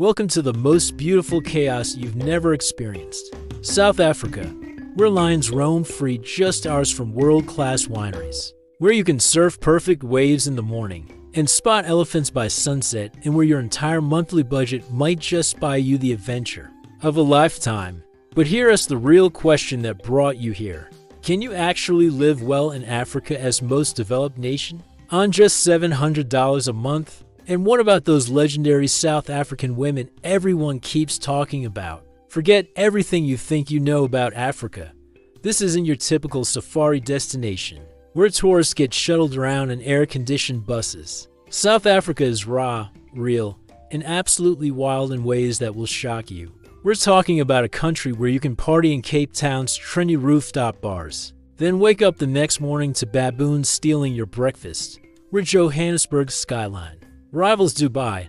Welcome to the most beautiful chaos you've never experienced. South Africa, where lions roam free just hours from world-class wineries. Where you can surf perfect waves in the morning and spot elephants by sunset, and where your entire monthly budget might just buy you the adventure of a lifetime. But here is the real question that brought you here. Can you actually live well in Africa as most developed nation on just $700 a month? And what about those legendary South African women everyone keeps talking about? Forget everything you think you know about Africa. This isn't your typical safari destination, where tourists get shuttled around in air-conditioned buses. South Africa is raw, real, and absolutely wild in ways that will shock you. We're talking about a country where you can party in Cape Town's trendy rooftop bars, then wake up the next morning to baboons stealing your breakfast. We're Johannesburg's skyline rivals Dubai,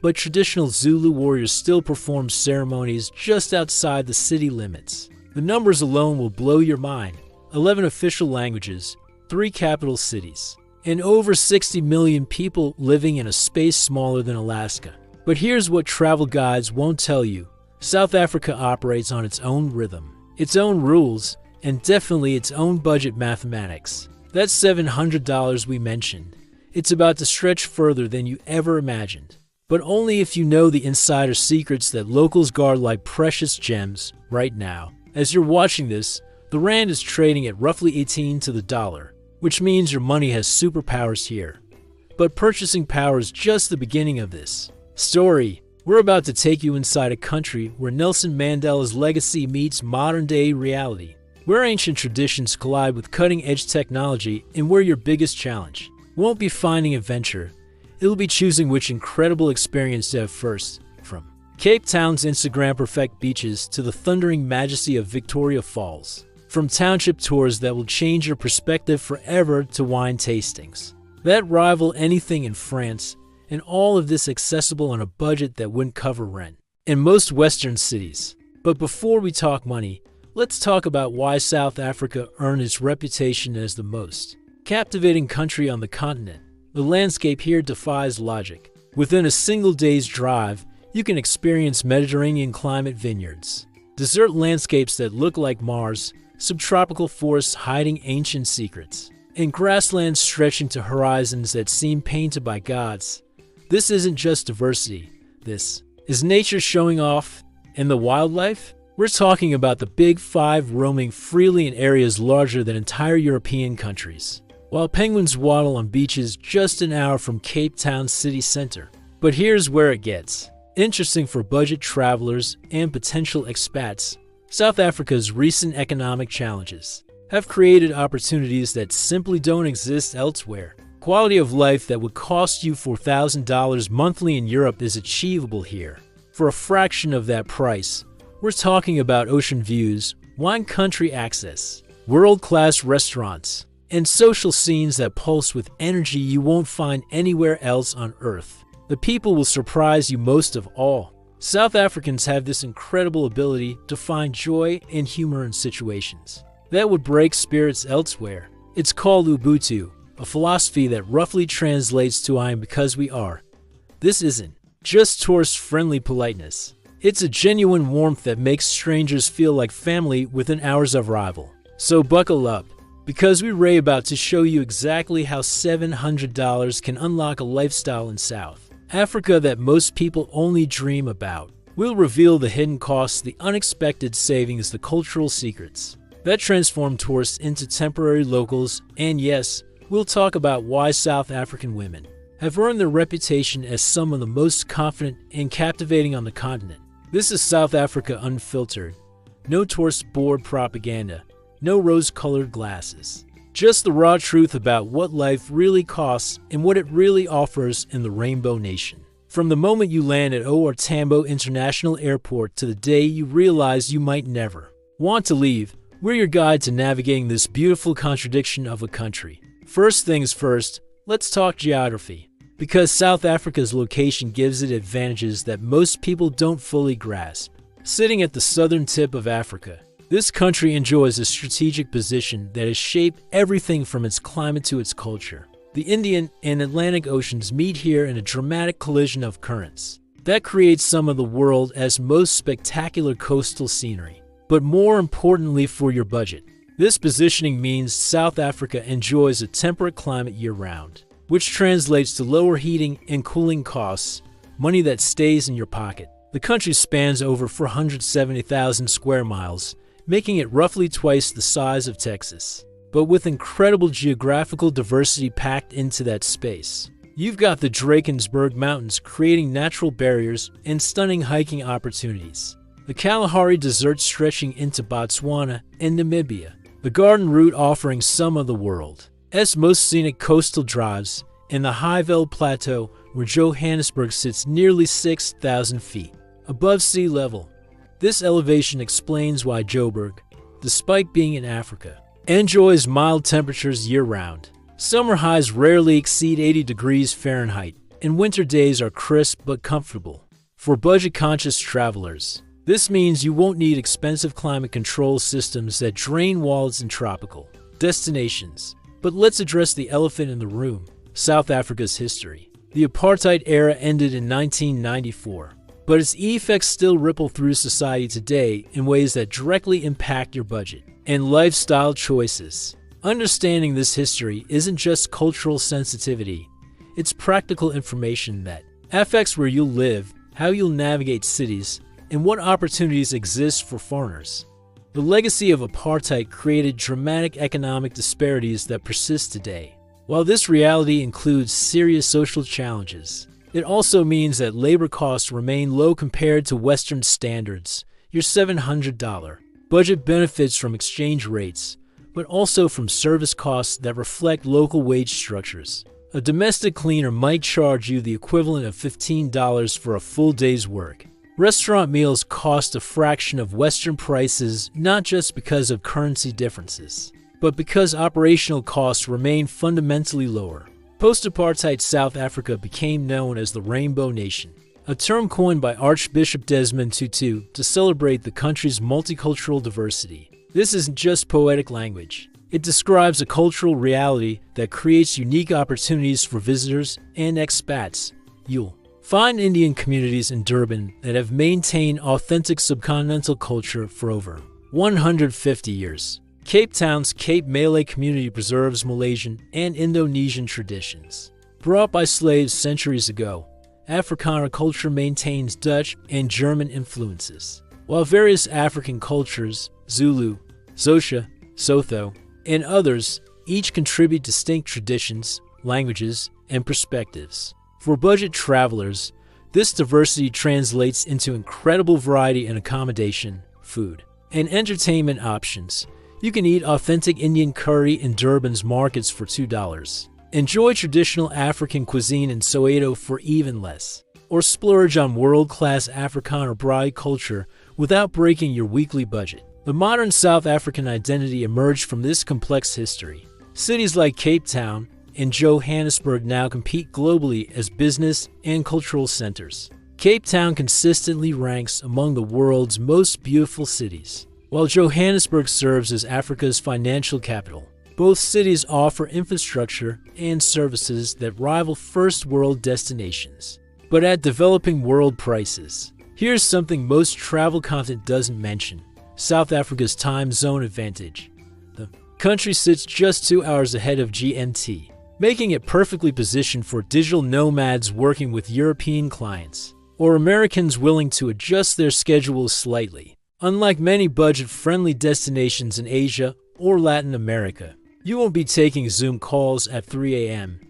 but traditional Zulu warriors still perform ceremonies just outside the city limits. The numbers alone will blow your mind. 11 official languages, 3 capital cities, and over 60 million people living in a space smaller than Alaska. But here's what travel guides won't tell you. South Africa operates on its own rhythm, its own rules, and definitely its own budget mathematics. That $700 we mentioned, it's about to stretch further than you ever imagined. But only if you know the insider secrets that locals guard like precious gems right now. As you're watching this, the rand is trading at roughly 18 to the dollar, which means your money has superpowers here. But purchasing power is just the beginning of this story. We're about to take you inside a country where Nelson Mandela's legacy meets modern-day reality, where ancient traditions collide with cutting-edge technology, and where your biggest challenge won't be finding adventure. It'll be choosing which incredible experience to have first. From Cape Town's Instagram-perfect beaches to the thundering majesty of Victoria Falls. From township tours that will change your perspective forever to wine tastings that rival anything in France, and all of this accessible on a budget that wouldn't cover rent in most Western cities. But before we talk money, let's talk about why South Africa earned its reputation as the most captivating country on the continent. The landscape here defies logic. Within a single day's drive, you can experience Mediterranean climate vineyards, desert landscapes that look like Mars, subtropical forests hiding ancient secrets, and grasslands stretching to horizons that seem painted by gods. This isn't just diversity. This is nature showing off. And the wildlife? We're talking about the Big Five roaming freely in areas larger than entire European countries, while penguins waddle on beaches just an hour from Cape Town's city center. But here's where it gets interesting for budget travelers and potential expats. South Africa's recent economic challenges have created opportunities that simply don't exist elsewhere. Quality of life that would cost you $4,000 monthly in Europe is achievable here. For a fraction of that price, we're talking about ocean views, wine country access, world-class restaurants, and social scenes that pulse with energy you won't find anywhere else on Earth. The people will surprise you most of all. South Africans have this incredible ability to find joy and humor in situations that would break spirits elsewhere. It's called Ubuntu, a philosophy that roughly translates to I am because we are. This isn't just tourist-friendly politeness. It's a genuine warmth that makes strangers feel like family within hours of arrival. So buckle up, because we're about to show you exactly how $700 can unlock a lifestyle in South Africa that most people only dream about. We'll reveal the hidden costs, the unexpected savings, the cultural secrets that transform tourists into temporary locals, and yes, we'll talk about why South African women have earned their reputation as some of the most confident and captivating on the continent. This is South Africa Unfiltered. No tourist board propaganda, no rose-colored glasses. Just the raw truth about what life really costs and what it really offers in the Rainbow Nation. From the moment you land at OR Tambo International Airport to the day you realize you might never want to leave, we're your guide to navigating this beautiful contradiction of a country. First things first, let's talk geography. Because South Africa's location gives it advantages that most people don't fully grasp. Sitting at the southern tip of Africa, this country enjoys a strategic position that has shaped everything from its climate to its culture. The Indian and Atlantic Oceans meet here in a dramatic collision of currents. That creates some of the world's most spectacular coastal scenery. But more importantly for your budget, this positioning means South Africa enjoys a temperate climate year-round, which translates to lower heating and cooling costs, money that stays in your pocket. The country spans over 470,000 square miles, making it roughly twice the size of Texas. But with incredible geographical diversity packed into that space. You've got the Drakensberg Mountains creating natural barriers and stunning hiking opportunities. The Kalahari Desert stretching into Botswana and Namibia. The Garden Route offering some of the world's most scenic coastal drives, and the Highveld Plateau where Johannesburg sits nearly 6,000 feet above sea level. This elevation explains why Joburg, despite being in Africa, enjoys mild temperatures year-round. Summer highs rarely exceed 80 degrees Fahrenheit, and winter days are crisp but comfortable. For budget-conscious travelers, this means you won't need expensive climate control systems that drain wallets in tropical destinations. But let's address the elephant in the room, South Africa's history. The apartheid era ended in 1994, but its effects still ripple through society today in ways that directly impact your budget and lifestyle choices. Understanding this history isn't just cultural sensitivity, it's practical information that affects where you'll live, how you'll navigate cities, and what opportunities exist for foreigners. The legacy of apartheid created dramatic economic disparities that persist today. While this reality includes serious social challenges, it also means that labor costs remain low compared to Western standards. Your $700 budget benefits from exchange rates, but also from service costs that reflect local wage structures. A domestic cleaner might charge you the equivalent of $15 for a full day's work. Restaurant meals cost a fraction of Western prices not just because of currency differences, but because operational costs remain fundamentally lower. Post-apartheid South Africa became known as the Rainbow Nation, a term coined by Archbishop Desmond Tutu to celebrate the country's multicultural diversity. This isn't just poetic language. It describes a cultural reality that creates unique opportunities for visitors and expats. You'll find Indian communities in Durban that have maintained authentic subcontinental culture for over 150 years. Cape Town's Cape Malay community preserves Malaysian and Indonesian traditions. Brought by slaves centuries ago, Afrikaner culture maintains Dutch and German influences, while various African cultures, Zulu, Xhosa, Sotho, and others, each contribute distinct traditions, languages, and perspectives. For budget travelers, this diversity translates into incredible variety in accommodation, food, and entertainment options. You can eat authentic Indian curry in Durban's markets for $2, enjoy traditional African cuisine in Soweto for even less, or splurge on world-class Afrikaner braai culture without breaking your weekly budget. The modern South African identity emerged from this complex history. Cities like Cape Town and Johannesburg now compete globally as business and cultural centers. Cape Town consistently ranks among the world's most beautiful cities, while Johannesburg serves as Africa's financial capital. Both cities offer infrastructure and services that rival first-world destinations, but at developing world prices. Here's something most travel content doesn't mention: South Africa's time zone advantage. The country sits just 2 hours ahead of GMT, making it perfectly positioned for digital nomads working with European clients, or Americans willing to adjust their schedules slightly. Unlike many budget-friendly destinations in Asia or Latin America, you won't be taking Zoom calls at 3 a.m.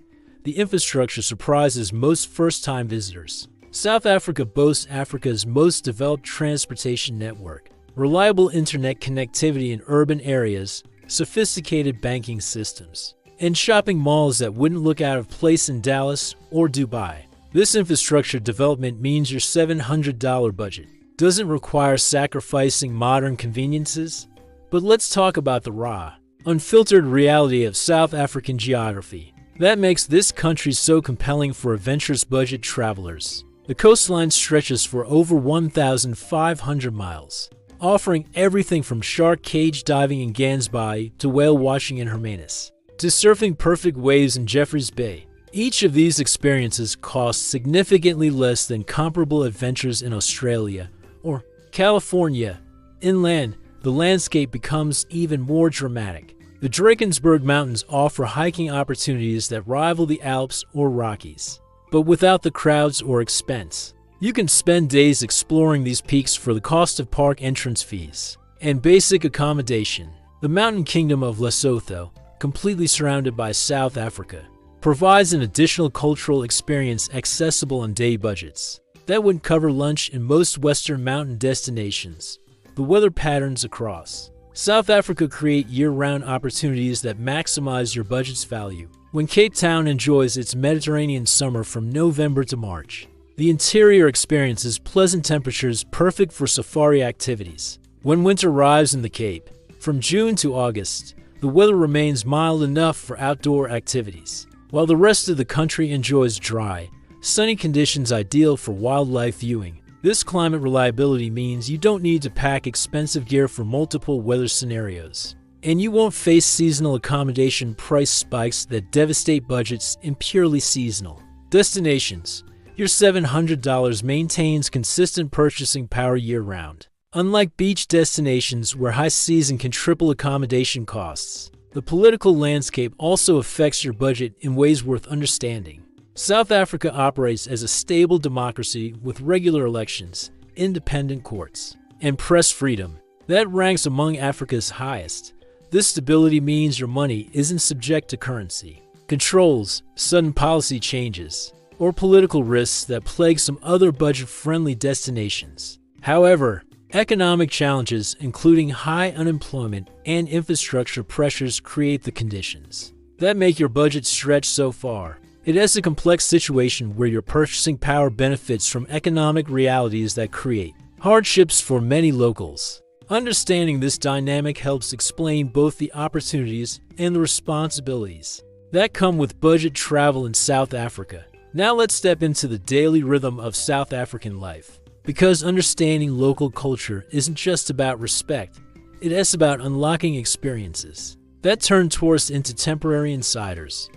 The infrastructure surprises most first-time visitors. South Africa boasts Africa's most developed transportation network, reliable internet connectivity in urban areas, sophisticated banking systems, and shopping malls that wouldn't look out of place in Dallas or Dubai. This infrastructure development means your $700 budget doesn't require sacrificing modern conveniences. But let's talk about the raw, unfiltered reality of South African geography. That makes this country so compelling for adventurous budget travelers. The coastline stretches for over 1,500 miles, offering everything from shark cage diving in Gansbaai to whale watching in Hermanus, to surfing perfect waves in Jeffreys Bay. Each of these experiences costs significantly less than comparable adventures in Australia or California. Inland, the landscape becomes even more dramatic. The Drakensberg Mountains offer hiking opportunities that rival the Alps or Rockies, but without the crowds or expense. You can spend days exploring these peaks for the cost of park entrance fees and basic accommodation. The mountain kingdom of Lesotho, completely surrounded by South Africa, provides an additional cultural experience accessible on day budgets that would cover lunch in most Western mountain destinations. The weather patterns across South Africa create year-round opportunities that maximize your budget's value. When Cape Town enjoys its Mediterranean summer from November to March, the interior experiences pleasant temperatures perfect for safari activities. When winter arrives in the Cape, from June to August, the weather remains mild enough for outdoor activities, while the rest of the country enjoys dry, sunny conditions ideal for wildlife viewing. This climate reliability means you don't need to pack expensive gear for multiple weather scenarios, and you won't face seasonal accommodation price spikes that devastate budgets in purely seasonal destinations. Your $700 maintains consistent purchasing power year-round. Unlike beach destinations where high season can triple accommodation costs, the political landscape also affects your budget in ways worth understanding. South Africa operates as a stable democracy with regular elections, independent courts, and press freedom. That ranks among Africa's highest. This stability means your money isn't subject to currency controls, sudden policy changes, or political risks that plague some other budget-friendly destinations. However, economic challenges, including high unemployment and infrastructure pressures, create the conditions that make your budget stretch so far. It is a complex situation where your purchasing power benefits from economic realities that create hardships for many locals. Understanding this dynamic helps explain both the opportunities and the responsibilities that come with budget travel in South Africa. Now let's step into the daily rhythm of South African life. Because understanding local culture isn't just about respect, it is about unlocking experiences that turn tourists into temporary insiders.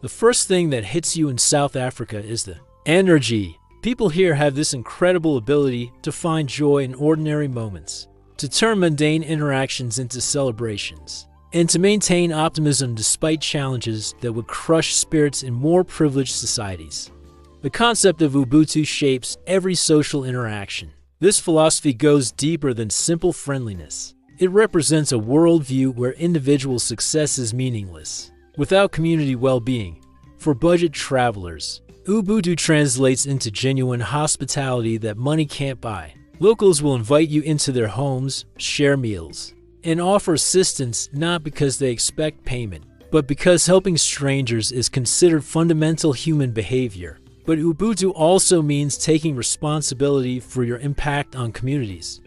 The first thing that hits you in South Africa is the energy. People here have this incredible ability to find joy in ordinary moments, to turn mundane interactions into celebrations, and to maintain optimism despite challenges that would crush spirits in more privileged societies. The concept of Ubuntu shapes every social interaction. This philosophy goes deeper than simple friendliness. It represents a worldview where individual success is meaningless without community well-being. For budget travelers, Ubuntu translates into genuine hospitality that money can't buy. Locals will invite you into their homes, share meals, and offer assistance not because they expect payment, but because helping strangers is considered fundamental human behavior. But Ubuntu also means taking responsibility for your impact on communities.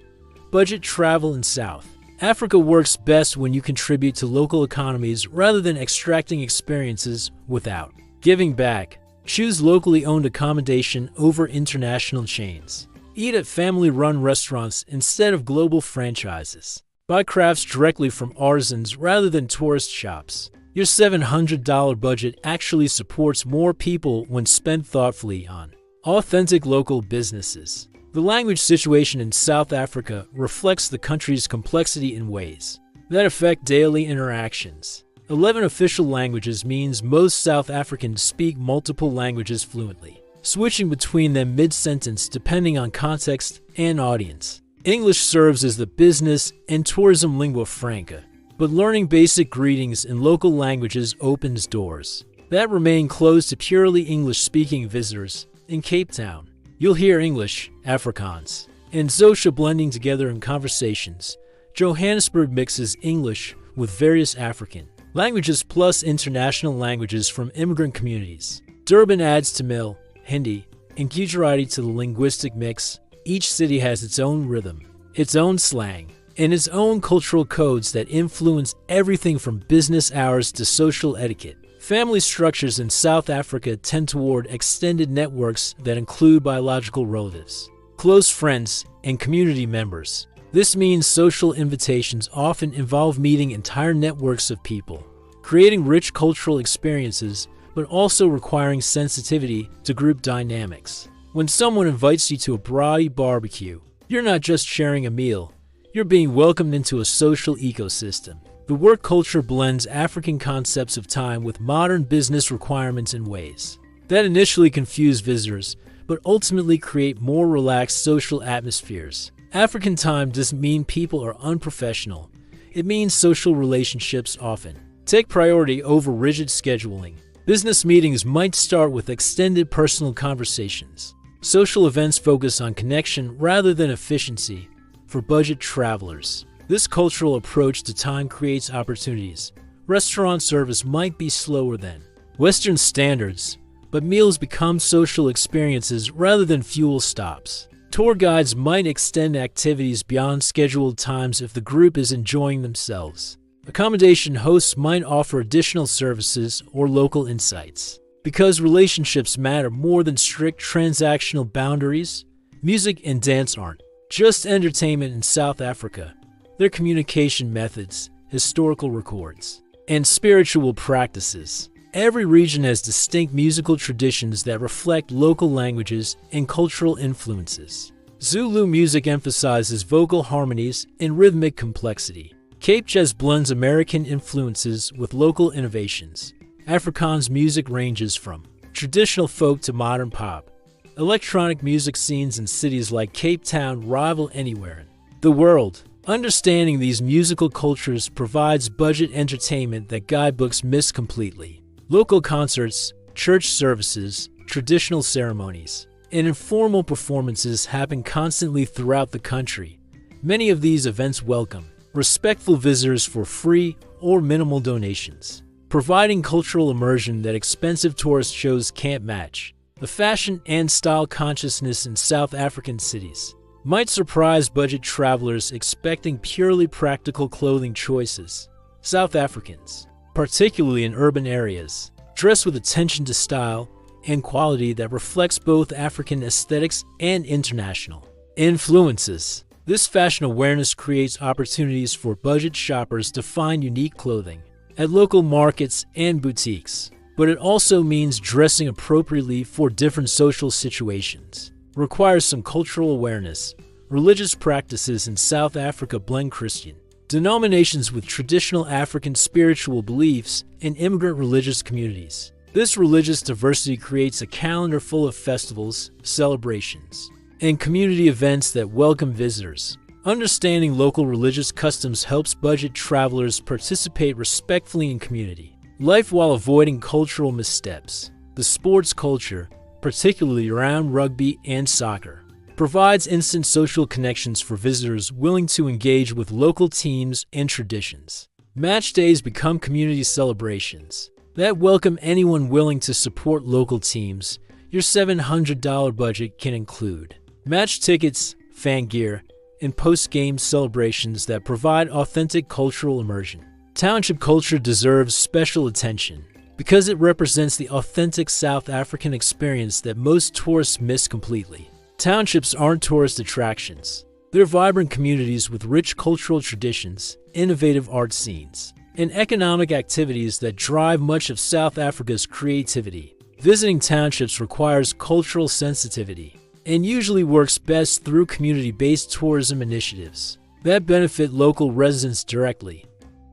Budget travel in South Africa works best when you contribute to local economies rather than extracting experiences without giving back. Choose locally owned accommodation over international chains. Eat at family-run restaurants instead of global franchises. Buy crafts directly from artisans rather than tourist shops. Your $700 budget actually supports more people when spent thoughtfully on authentic local businesses. The language situation in South Africa reflects the country's complexity in ways that affect daily interactions. 11 official languages means most South Africans speak multiple languages fluently, switching between them mid-sentence depending on context and audience. English serves as the business and tourism lingua franca, but learning basic greetings in local languages opens doors that remain closed to purely English-speaking visitors. In Cape Town, you'll hear English, Afrikaans, and Xhosa blending together in conversations. Johannesburg mixes English with various African languages plus international languages from immigrant communities. Durban adds Tamil, Hindi, and Gujarati to the linguistic mix. Each city has its own rhythm, its own slang, and its own cultural codes that influence everything from business hours to social etiquette. Family structures in South Africa tend toward extended networks that include biological relatives, close friends, and community members. This means social invitations often involve meeting entire networks of people, creating rich cultural experiences but also requiring sensitivity to group dynamics. When someone invites you to a broady barbecue, you're not just sharing a meal, you're being welcomed into a social ecosystem. The work culture blends African concepts of time with modern business requirements in ways that initially confuse visitors, but ultimately create more relaxed social atmospheres. African time doesn't mean people are unprofessional. It means social relationships often take priority over rigid scheduling. Business meetings might start with extended personal conversations. Social events focus on connection rather than efficiency for budget travelers. This cultural approach to time creates opportunities. Restaurant service might be slower than Western standards, but meals become social experiences rather than fuel stops. Tour guides might extend activities beyond scheduled times if the group is enjoying themselves. Accommodation hosts might offer additional services or local insights. Because relationships matter more than strict transactional boundaries, music and dance aren't just entertainment in South Africa. They're communication methods, historical records, and spiritual practices. Every region has distinct musical traditions that reflect local languages and cultural influences. Zulu music emphasizes vocal harmonies and rhythmic complexity. Cape jazz blends American influences with local innovations. Afrikaans music ranges from traditional folk to modern pop. Electronic music scenes in cities like Cape Town rival anywhere in the world. Understanding these musical cultures provides budget entertainment that guidebooks miss completely. Local concerts, church services, traditional ceremonies, and informal performances happen constantly throughout the country. Many of these events welcome respectful visitors for free or minimal donations, providing cultural immersion that expensive tourist shows can't match. The fashion and style consciousness in South African cities might surprise budget travelers expecting purely practical clothing choices. South Africans, particularly in urban areas, dress with attention to style and quality that reflects both African aesthetics and international influences. This fashion awareness creates opportunities for budget shoppers to find unique clothing at local markets and boutiques. But it also means dressing appropriately for different social situations. Requires some cultural awareness. Religious practices in South Africa blend Christian denominations with traditional African spiritual beliefs in immigrant religious communities. This religious diversity creates a calendar full of festivals, celebrations, and community events that welcome visitors. Understanding local religious customs helps budget travelers participate respectfully in community life while avoiding cultural missteps. The sports culture, particularly around rugby and soccer, provides instant social connections for visitors willing to engage with local teams and traditions. Match days become community celebrations that welcome anyone willing to support local teams. Your $700 budget can include match tickets, fan gear, and post-game celebrations that provide authentic cultural immersion. Township culture deserves special attention because it represents the authentic South African experience that most tourists miss completely. Townships aren't tourist attractions. They're vibrant communities with rich cultural traditions, innovative art scenes, and economic activities that drive much of South Africa's creativity. Visiting townships requires cultural sensitivity and usually works best through community-based tourism initiatives that benefit local residents directly.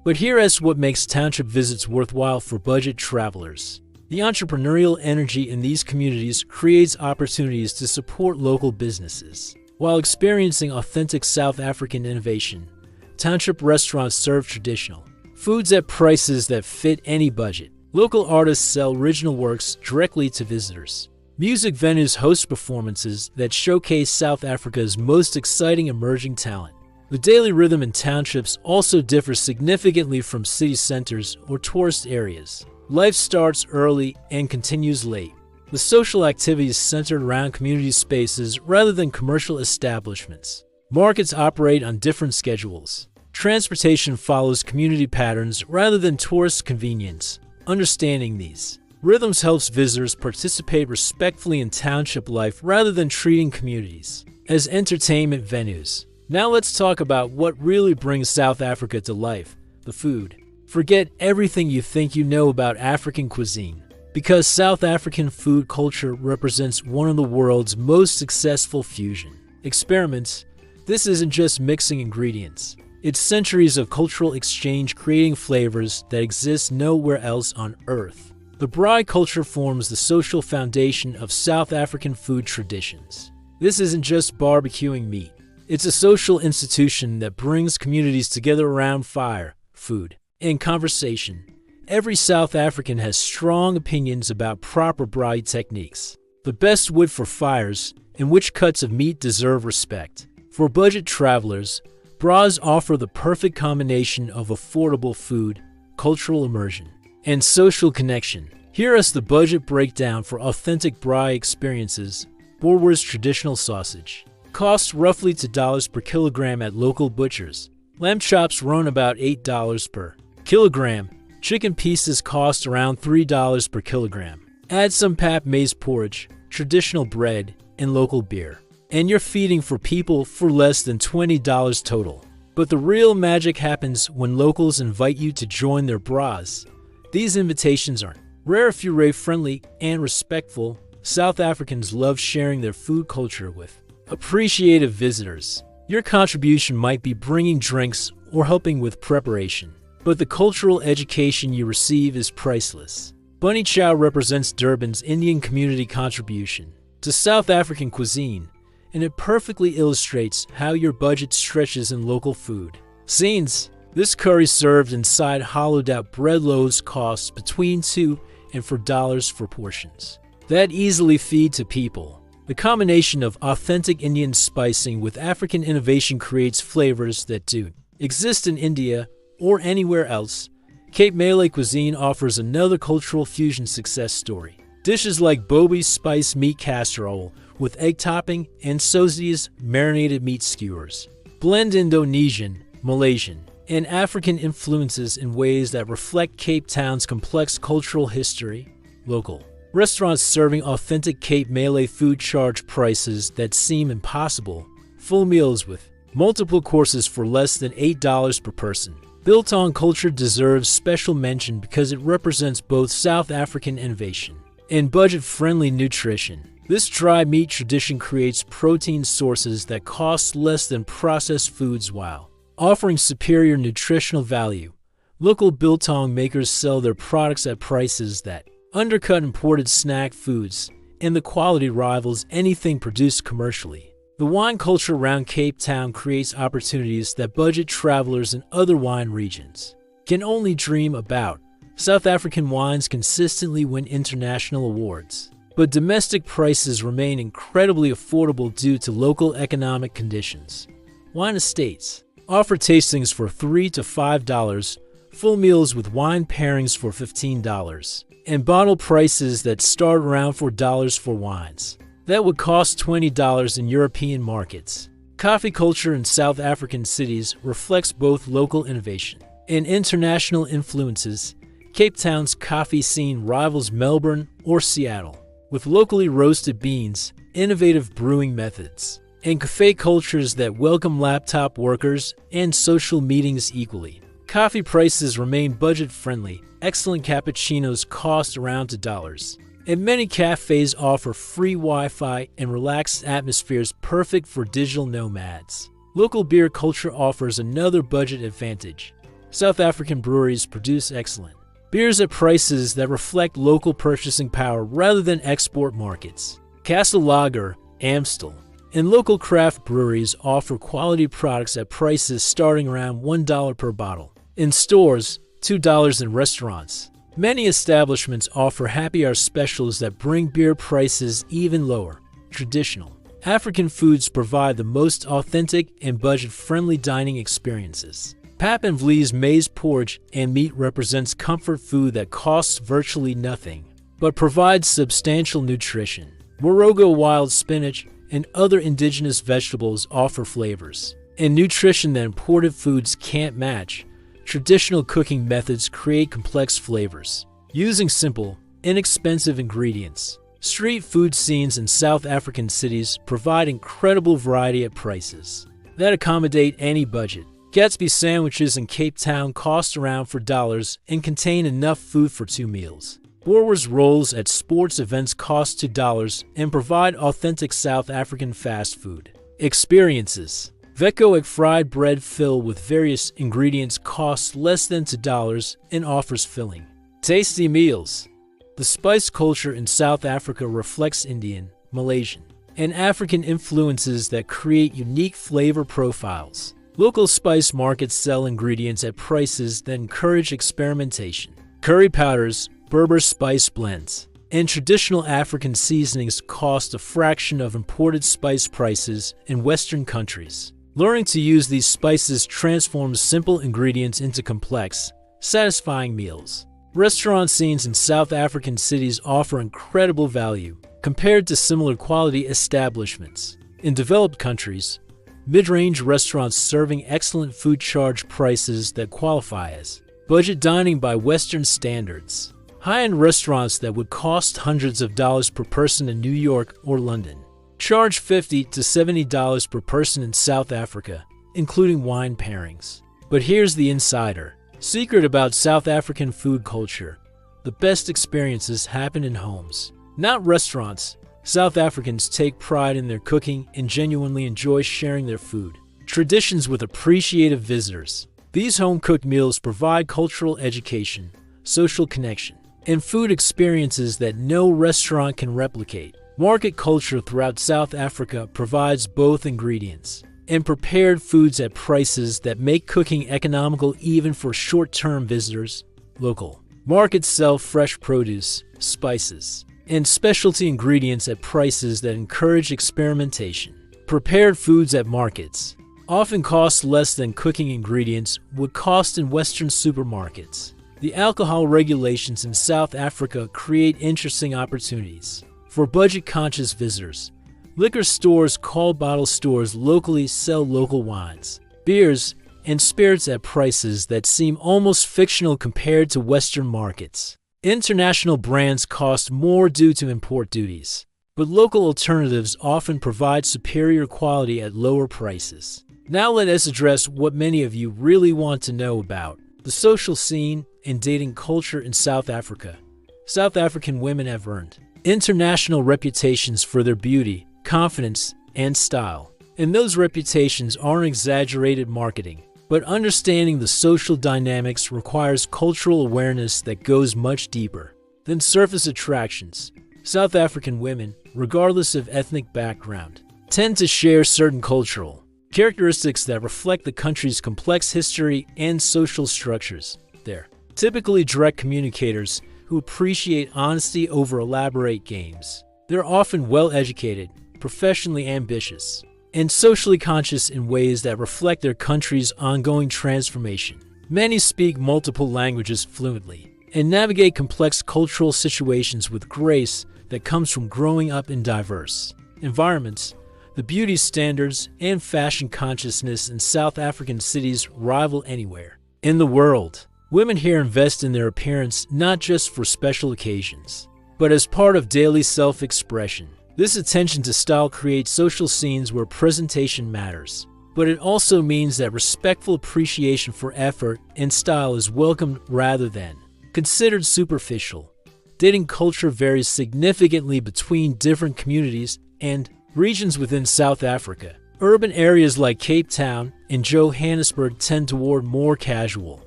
But here's what makes township visits worthwhile for budget travelers. The entrepreneurial energy in these communities creates opportunities to support local businesses. While experiencing authentic South African innovation, township restaurants serve traditional foods at prices that fit any budget. Local artists sell original works directly to visitors. Music venues host performances that showcase South Africa's most exciting emerging talent. The daily rhythm in townships also differs significantly from city centers or tourist areas. Life starts early and continues late. The social activities centered around community spaces rather than commercial establishments. Markets operate on different schedules. Transportation follows community patterns rather than tourist convenience. Understanding these rhythms helps visitors participate respectfully in township life rather than treating communities as entertainment venues. Now let's talk about what really brings South Africa to life: the food. Forget everything you think you know about African cuisine. because South African food culture represents one of the world's most successful fusion experiments. This isn't just mixing ingredients. It's centuries of cultural exchange creating flavors that exist nowhere else on Earth. The braai culture forms the social foundation of South African food traditions. This isn't just barbecuing meat. It's a social institution that brings communities together around fire, food, and conversation. Every South African has strong opinions about proper braai techniques, the best wood for fires, and which cuts of meat deserve respect. For budget travelers, braais offer the perfect combination of affordable food, cultural immersion, and social connection. Here is the budget breakdown for authentic braai experiences. Boerewors traditional sausage costs roughly $2 per kilogram at local butchers. Lamb chops run about $8 per kilogram. Chicken pieces cost around $3 per kilogram. Add some pap maize porridge, traditional bread, and local beer, and you're feeding for people for less than $20 total. But the real magic happens when locals invite you to join their braais. These invitations aren't rare, friendly, and respectful. South Africans love sharing their food culture with appreciative visitors. Your contribution might be bringing drinks or helping with preparation, but the cultural education you receive is priceless. Bunny chow represents Durban's Indian community contribution to South African cuisine, and it perfectly illustrates how your budget stretches in local food scenes. This curry served inside hollowed-out bread loaves costs between $2 and $4 for portions that easily feed to people. The combination of authentic Indian spicing with African innovation creates flavors that don't exist in India or anywhere else. Cape Malay cuisine offers another cultural fusion success story. Dishes like Bobby's spice meat casserole with egg topping and Sosi's marinated meat skewers blend Indonesian, Malaysian, and African influences in ways that reflect Cape Town's complex cultural history. Local restaurants serving authentic Cape Malay food charge prices that seem impossible. Full meals with multiple courses for less than $8 per person. Biltong culture deserves special mention because it represents both South African innovation and budget-friendly nutrition. This dry meat tradition creates protein sources that cost less than processed foods while offering superior nutritional value. Local biltong makers sell their products at prices that undercut imported snack foods, and the quality rivals anything produced commercially. The wine culture around Cape Town creates opportunities that budget travelers in other wine regions can only dream about. South African wines consistently win international awards, but domestic prices remain incredibly affordable due to local economic conditions. Wine estates offer tastings for $3 to $5, full meals with wine pairings for $15, and bottle prices that start around $4 for wines that would cost $20 in European markets. Coffee culture in South African cities reflects both local innovation and international influences. Cape Town's coffee scene rivals Melbourne or Seattle, with locally roasted beans, innovative brewing methods, and cafe cultures that welcome laptop workers and social meetings equally. Coffee prices remain budget-friendly. Excellent cappuccinos cost around $2, and many cafes offer free Wi-Fi and relaxed atmospheres perfect for digital nomads. Local beer culture offers another budget advantage. South African breweries produce excellent beers at prices that reflect local purchasing power rather than export markets. Castle Lager, Amstel, and local craft breweries offer quality products at prices starting around $1 per bottle. In stores, $2 in restaurants. Many establishments offer happy hour specials that bring beer prices even lower. Traditional African foods provide the most authentic and budget-friendly dining experiences. Pap and Vlee's maize porridge and meat represents comfort food that costs virtually nothing, but provides substantial nutrition. Morogo wild spinach and other indigenous vegetables offer flavors and nutrition that imported foods can't match. Traditional cooking methods create complex flavors using simple, inexpensive ingredients. Street food scenes in South African cities provide incredible variety at prices that accommodate any budget. Gatsby sandwiches in Cape Town cost around $4 and contain enough food for 2 meals. Borwers roles at sports events cost $2 and provide authentic South African fast food. Experiences. Veko egg fried bread filled with various ingredients costs less than $2 and offers filling. Tasty meals. The spice culture in South Africa reflects Indian, Malaysian, and African influences that create unique flavor profiles. Local spice markets sell ingredients at prices that encourage experimentation. Curry powders, Berber spice blends, and traditional African seasonings cost a fraction of imported spice prices in Western countries. Learning to use these spices transforms simple ingredients into complex, satisfying meals. Restaurant scenes in South African cities offer incredible value compared to similar quality establishments. In developed countries, mid-range restaurants serving excellent food charge prices that qualify as budget dining by Western standards. High-end restaurants that would cost hundreds of dollars per person in New York or London charge $50 to $70 per person in South Africa, including wine pairings. But here's the insider secret about South African food culture. The best experiences happen in homes, not restaurants. South Africans take pride in their cooking and genuinely enjoy sharing their food. Traditions with appreciative visitors. These home-cooked meals provide cultural education, social connection, and food experiences that no restaurant can replicate. Market culture throughout South Africa provides both ingredients and prepared foods at prices that make cooking economical even for short-term visitors. Local markets sell fresh produce, spices, and specialty ingredients at prices that encourage experimentation. Prepared foods at markets often cost less than cooking ingredients would cost in Western supermarkets. The alcohol regulations in South Africa create interesting opportunities for budget-conscious visitors. Liquor stores called bottle stores locally sell local wines, beers, and spirits at prices that seem almost fictional compared to Western markets. International brands cost more due to import duties, but local alternatives often provide superior quality at lower prices. Now let us address what many of you really want to know about: the social scene and dating culture in South Africa. South African women have earned international reputations for their beauty, confidence, and style. And those reputations aren't exaggerated marketing, but understanding the social dynamics requires cultural awareness that goes much deeper than surface attractions. South African women, regardless of ethnic background, tend to share certain cultural characteristics that reflect the country's complex history and social structures. They're typically direct communicators who appreciate honesty over elaborate games. They're often well-educated, professionally ambitious, and socially conscious in ways that reflect their country's ongoing transformation. Many speak multiple languages fluently and navigate complex cultural situations with grace that comes from growing up in diverse environments. The beauty standards and fashion consciousness in South African cities rival anywhere in the world. Women here invest in their appearance not just for special occasions, but as part of daily self-expression. This attention to style creates social scenes where presentation matters, but it also means that respectful appreciation for effort and style is welcomed rather than considered superficial. Dating culture varies significantly between different communities and regions within South Africa. Urban areas like Cape Town and Johannesburg tend toward more casual,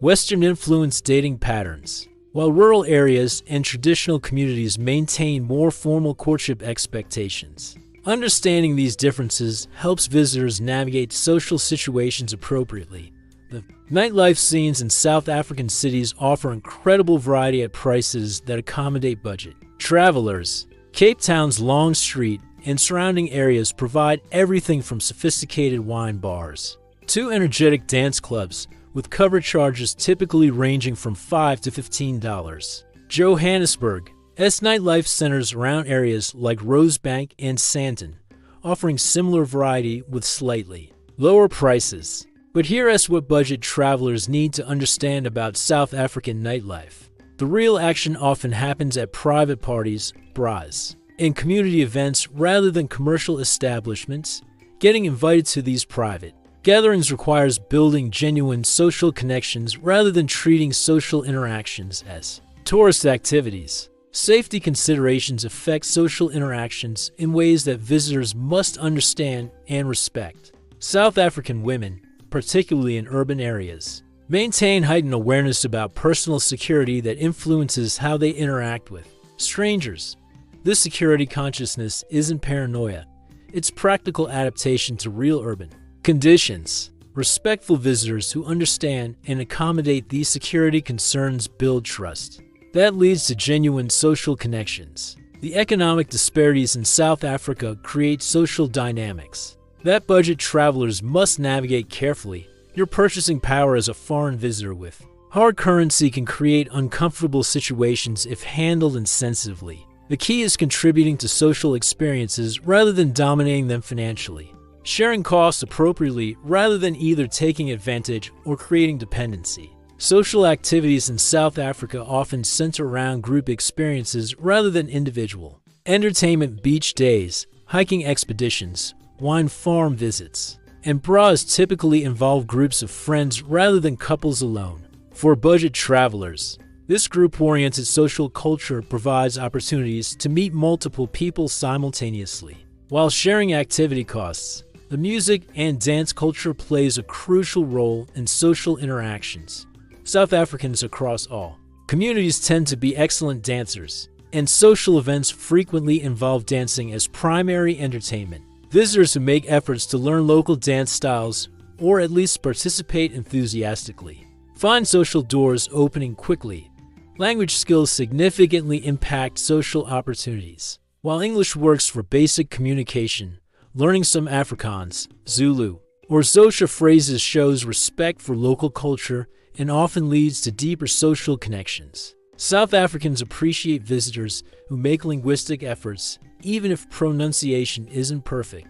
Western-influenced dating patterns, while rural areas and traditional communities maintain more formal courtship expectations. Understanding these differences helps visitors navigate social situations appropriately. The nightlife scenes in South African cities offer incredible variety at prices that accommodate budget travelers. Cape Town's Long Street and surrounding areas provide everything from sophisticated wine bars to energetic dance clubs, with cover charges typically ranging from $5 to $15. Johannesburg's nightlife centers around areas like Rosebank and Sandton, offering similar variety with slightly lower prices. But here's what budget travelers need to understand about South African nightlife. The real action often happens at private parties, bras, and community events rather than commercial establishments. Getting invited to these private gatherings requires building genuine social connections rather than treating social interactions as Tourist activities. Safety considerations affect social interactions in ways that visitors must understand and respect. South African women, particularly in urban areas, maintain heightened awareness about personal security that influences how they interact with strangers. This security consciousness isn't paranoia. It's practical adaptation to real urban conditions. Respectful visitors who understand and accommodate these security concerns build trust. That leads to genuine social connections. The economic disparities in South Africa create social dynamics that budget travelers must navigate carefully. Your purchasing power as a foreign visitor with hard currency can create uncomfortable situations if handled insensitively. The key is contributing to social experiences rather than dominating them financially. Sharing costs appropriately rather than either taking advantage or creating dependency. Social activities in South Africa often center around group experiences rather than individual. Entertainment, beach days, hiking expeditions, wine farm visits, and bras typically involve groups of friends rather than couples alone. For budget travelers, this group-oriented social culture provides opportunities to meet multiple people simultaneously. While sharing activity costs, the music and dance culture plays a crucial role in social interactions. South Africans across all communities tend to be excellent dancers, and social events frequently involve dancing as primary entertainment. Visitors who make efforts to learn local dance styles or at least participate enthusiastically find social doors opening quickly. Language skills significantly impact social opportunities. While English works for basic communication, learning some Afrikaans, Zulu, or Xhosa phrases shows respect for local culture and often leads to deeper social connections. South Africans appreciate visitors who make linguistic efforts, even if pronunciation isn't perfect.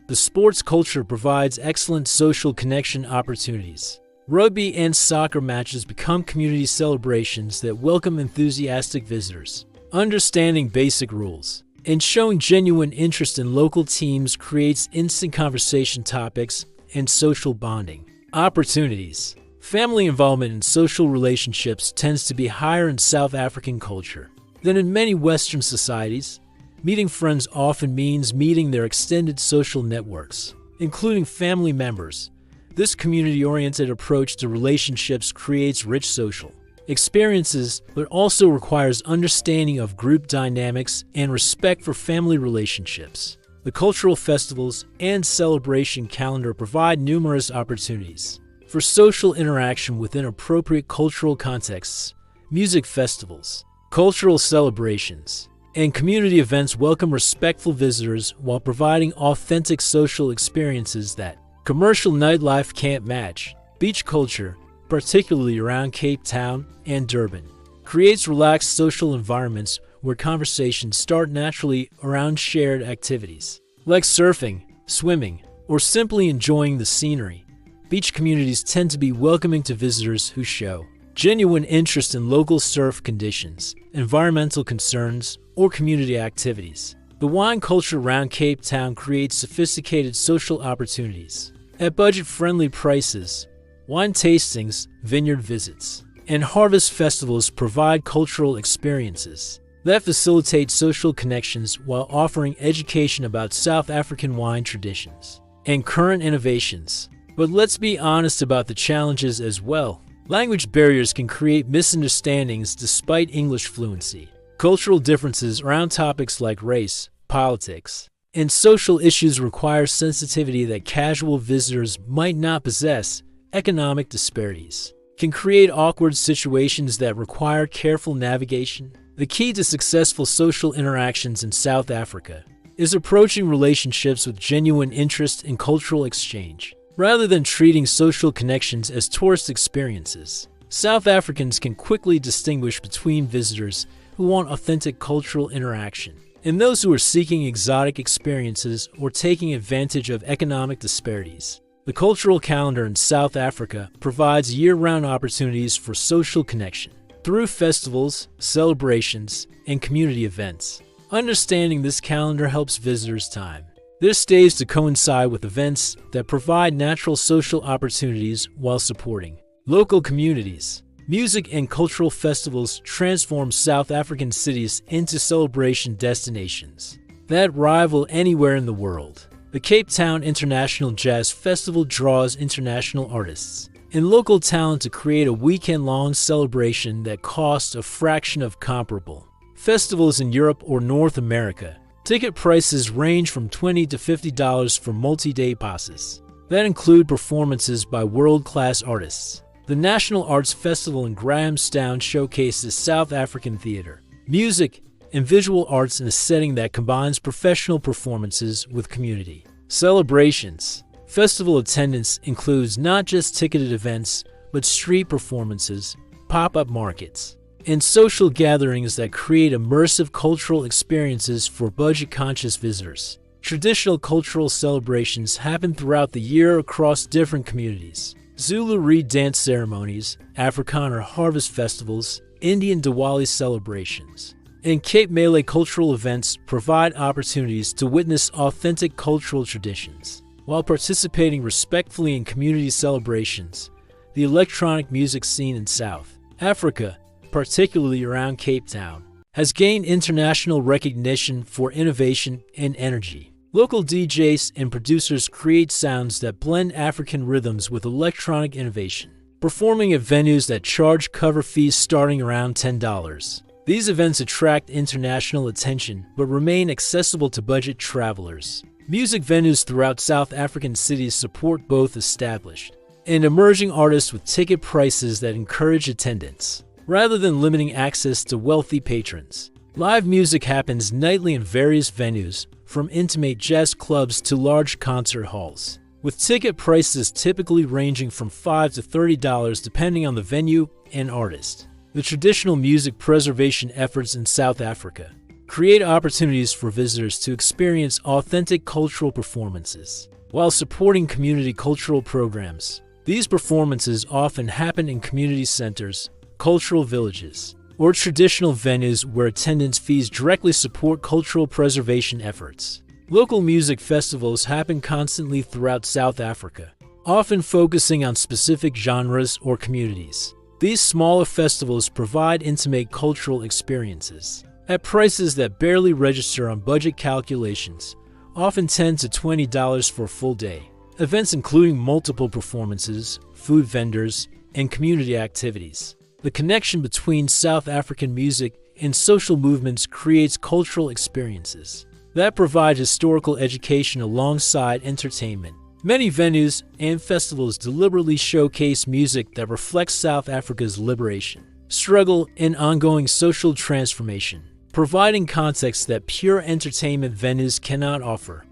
The sports culture provides excellent social connection opportunities. Rugby and soccer matches become community celebrations that welcome enthusiastic visitors. Understanding basic rules and showing genuine interest in local teams creates instant conversation topics and social bonding. Opportunities. Family involvement in social relationships tends to be higher in South African culture than in many Western societies. Meeting friends often means meeting their extended social networks, including family members. This community-oriented approach to relationships creates rich social experiences, but also requires understanding of group dynamics and respect for family relationships. The cultural festivals and celebration calendar provide numerous opportunities for social interaction within appropriate cultural contexts. Music festivals, cultural celebrations, and community events welcome respectful visitors while providing authentic social experiences that commercial nightlife can't match. Beach culture, particularly around Cape Town and Durban, creates relaxed social environments where conversations start naturally around shared activities, like surfing, swimming, or simply enjoying the scenery. Beach communities tend to be welcoming to visitors who show genuine interest in local surf conditions, environmental concerns, or community activities. The wine culture around Cape Town creates sophisticated social opportunities. At budget-friendly prices, wine tastings, vineyard visits, and harvest festivals provide cultural experiences that facilitate social connections while offering education about South African wine traditions and current innovations. But let's be honest about the challenges as well. Language barriers can create misunderstandings despite English fluency. Cultural differences around topics like race, politics, and social issues require sensitivity that casual visitors might not possess. Economic disparities can create awkward situations that require careful navigation. The key to successful social interactions in South Africa is approaching relationships with genuine interest in cultural exchange, rather than treating social connections as tourist experiences. South Africans can quickly distinguish between visitors who want authentic cultural interaction and those who are seeking exotic experiences or taking advantage of economic disparities. The cultural calendar in South Africa provides year-round opportunities for social connection through festivals, celebrations, and community events. Understanding this calendar helps visitors time their stays to coincide with events that provide natural social opportunities while supporting local communities. Music and cultural festivals transform South African cities into celebration destinations that rival anywhere in the world. The Cape Town International Jazz Festival draws international artists and local talent to create a weekend-long celebration that costs a fraction of comparable festivals in Europe or North America. Ticket prices range from $20 to $50 for multi-day passes that include performances by world-class artists. The National Arts Festival in Grahamstown showcases South African theater, music, and visual arts in a setting that combines professional performances with community celebrations. Festival attendance includes not just ticketed events, but street performances, pop-up markets, and social gatherings that create immersive cultural experiences for budget-conscious visitors. Traditional cultural celebrations happen throughout the year across different communities. Zulu Reed dance ceremonies, Afrikaner harvest festivals, Indian Diwali celebrations, and Cape Malay cultural events provide opportunities to witness authentic cultural traditions. While participating respectfully in community celebrations, the electronic music scene in South Africa, particularly around Cape Town, has gained international recognition for innovation and energy. Local DJs and producers create sounds that blend African rhythms with electronic innovation, performing at venues that charge cover fees starting around $10. These events attract international attention but remain accessible to budget travelers. Music venues throughout South African cities support both established and emerging artists with ticket prices that encourage attendance, rather than limiting access to wealthy patrons. Live music happens nightly in various venues, from intimate jazz clubs to large concert halls, with ticket prices typically ranging from $5 to $30 depending on the venue and artist. The traditional music preservation efforts in South Africa create opportunities for visitors to experience authentic cultural performances. While supporting community cultural programs, these performances often happen in community centers, cultural villages, or traditional venues where attendance fees directly support cultural preservation efforts. Local music festivals happen constantly throughout South Africa, often focusing on specific genres or communities. These smaller festivals provide intimate cultural experiences at prices that barely register on budget calculations, often $10 to $20 for a full day. Events including multiple performances, food vendors, and community activities. The connection between South African music and social movements creates cultural experiences that provide historical education alongside entertainment. Many venues and festivals deliberately showcase music that reflects South Africa's liberation, struggle, and ongoing social transformation, providing context that pure entertainment venues cannot offer.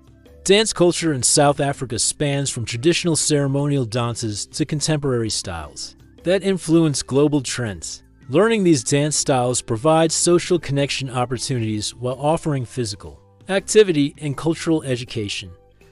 Dance culture in South Africa spans from traditional ceremonial dances to contemporary styles that influence global trends. Learning these dance styles provides social connection opportunities while offering physical activity and cultural education.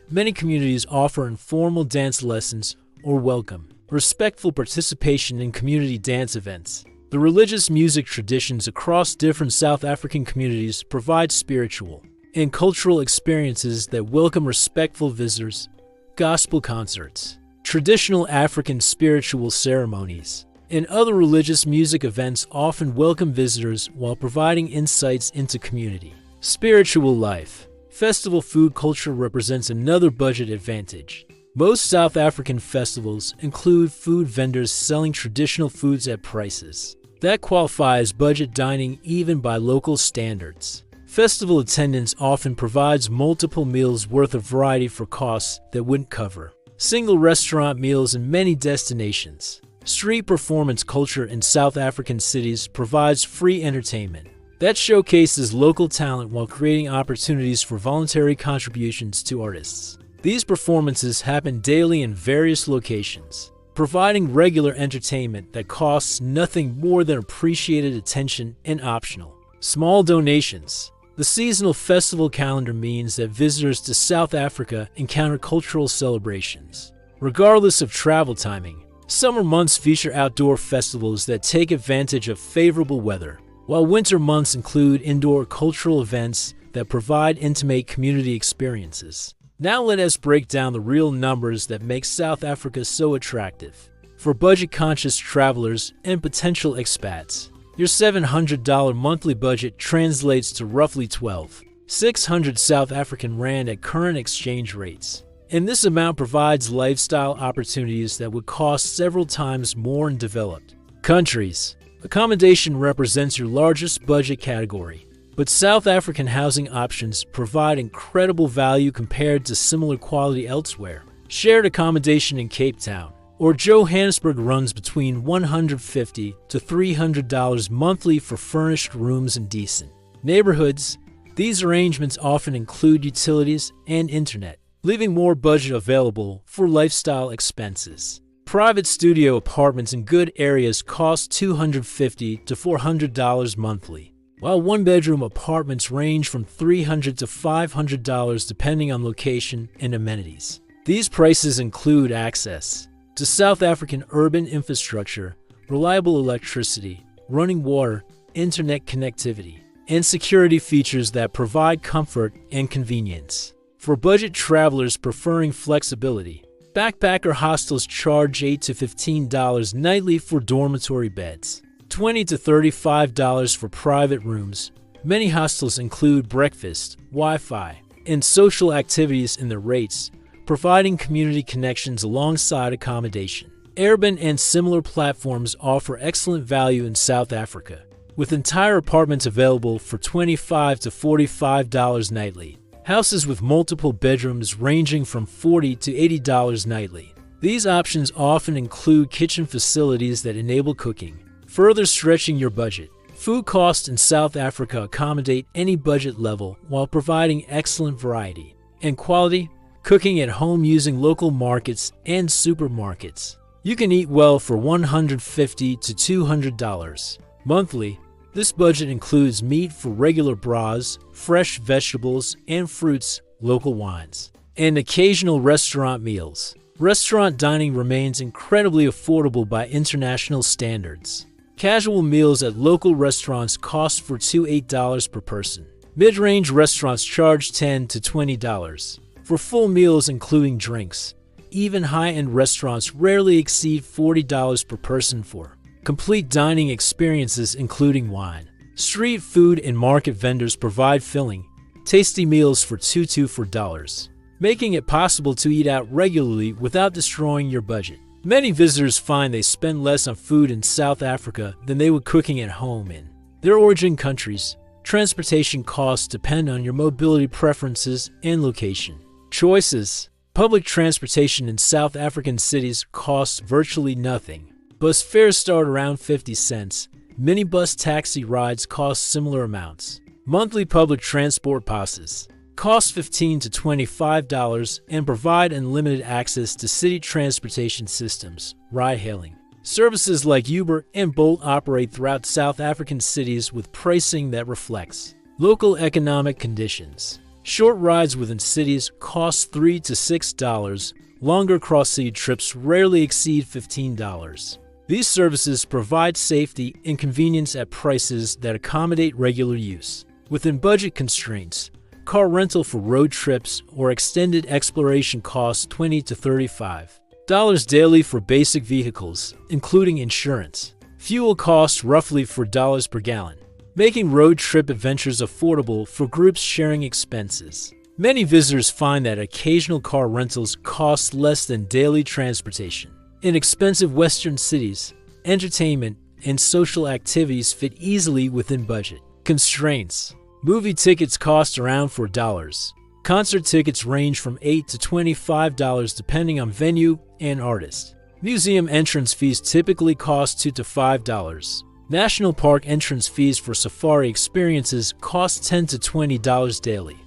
Many communities offer informal dance lessons or welcome respectful participation in community dance events. The religious music traditions across different South African communities provide spiritual and cultural experiences that welcome respectful visitors. Gospel concerts, traditional African spiritual ceremonies, and other religious music events often welcome visitors while providing insights into community. Spiritual life. Festival food culture represents another budget advantage. Most South African festivals include food vendors selling traditional foods at prices that qualify as budget dining even by local standards. Festival attendance often provides multiple meals worth of variety for costs that wouldn't cover single restaurant meals in many destinations. Street performance culture in South African cities provides free entertainment that showcases local talent while creating opportunities for voluntary contributions to artists. These performances happen daily in various locations, providing regular entertainment that costs nothing more than appreciated attention and optional small donations. The seasonal festival calendar means that visitors to South Africa encounter cultural celebrations, regardless of travel timing. Summer months feature outdoor festivals that take advantage of favorable weather, while winter months include indoor cultural events that provide intimate community experiences. Now let us break down the real numbers that make South Africa so attractive. for budget-conscious travelers and potential expats. Your $700 monthly budget translates to roughly 12,600 South African Rand at current exchange rates. And this amount provides lifestyle opportunities that would cost several times more in developed countries. Accommodation represents your largest budget category, but South African housing options provide incredible value compared to similar quality elsewhere. Shared accommodation in Cape Town or Johannesburg runs between $150 to $300 monthly for furnished rooms in decent neighborhoods. These arrangements often include utilities and internet, leaving more budget available for lifestyle expenses. Private studio apartments in good areas cost $250 to $400 monthly, while one-bedroom apartments range from $300 to $500 depending on location and amenities. These prices include access to South African urban infrastructure, reliable electricity, running water, internet connectivity, and security features that provide comfort and convenience. For budget travelers preferring flexibility, backpacker hostels charge $8 to $15 nightly for dormitory beds, $20 to $35 for private rooms. Many hostels include breakfast, Wi-Fi, and social activities in their rates, providing community connections alongside accommodation. Airbnb and similar platforms offer excellent value in South Africa, with entire apartments available for $25 to $45 nightly. Houses with multiple bedrooms ranging from $40 to $80 nightly. These options often include kitchen facilities that enable cooking, further stretching your budget. Food costs in South Africa accommodate any budget level while providing excellent variety and quality. Cooking at home using local markets and supermarkets. You can eat well for $150 to $200 monthly. This budget includes meat for regular bras, fresh vegetables and fruits, local wines, and occasional restaurant meals. Restaurant dining remains incredibly affordable by international standards. Casual meals at local restaurants cost $4 to $8 per person. Mid-range restaurants charge $10 to $20. For full meals including drinks, even high-end restaurants rarely exceed $40 per person for complete dining experiences including wine. Street food and market vendors provide filling, tasty meals for $2 to $4, making it possible to eat out regularly without destroying your budget. Many visitors find they spend less on food in South Africa than they would cooking at home in their origin countries. Transportation costs depend on your mobility preferences and location. Choices. Public transportation in South African cities costs virtually nothing. Bus fares start around 50 cents. Minibus taxi rides cost similar amounts. Monthly public transport passes cost $15 to $25 and provide unlimited access to city transportation systems. Ride-hailing. Services like Uber and Bolt operate throughout South African cities with pricing that reflects local economic conditions. Short rides within cities cost $3 to $6. Longer cross-city trips rarely exceed $15. These services provide safety and convenience at prices that accommodate regular use. Within budget constraints, car rental for road trips or extended exploration costs $20 to $35 daily for basic vehicles, including insurance. Fuel costs roughly $4 per gallon, making road trip adventures affordable for groups sharing expenses. Many visitors find that occasional car rentals cost less than daily transportation. In expensive Western cities, entertainment and social activities fit easily within budget constraints. Movie tickets cost around $4. Concert tickets range from $8 to $25 depending on venue and artist. Museum entrance fees typically cost $2 to $5. National park entrance fees for safari experiences cost $10 to $20 daily.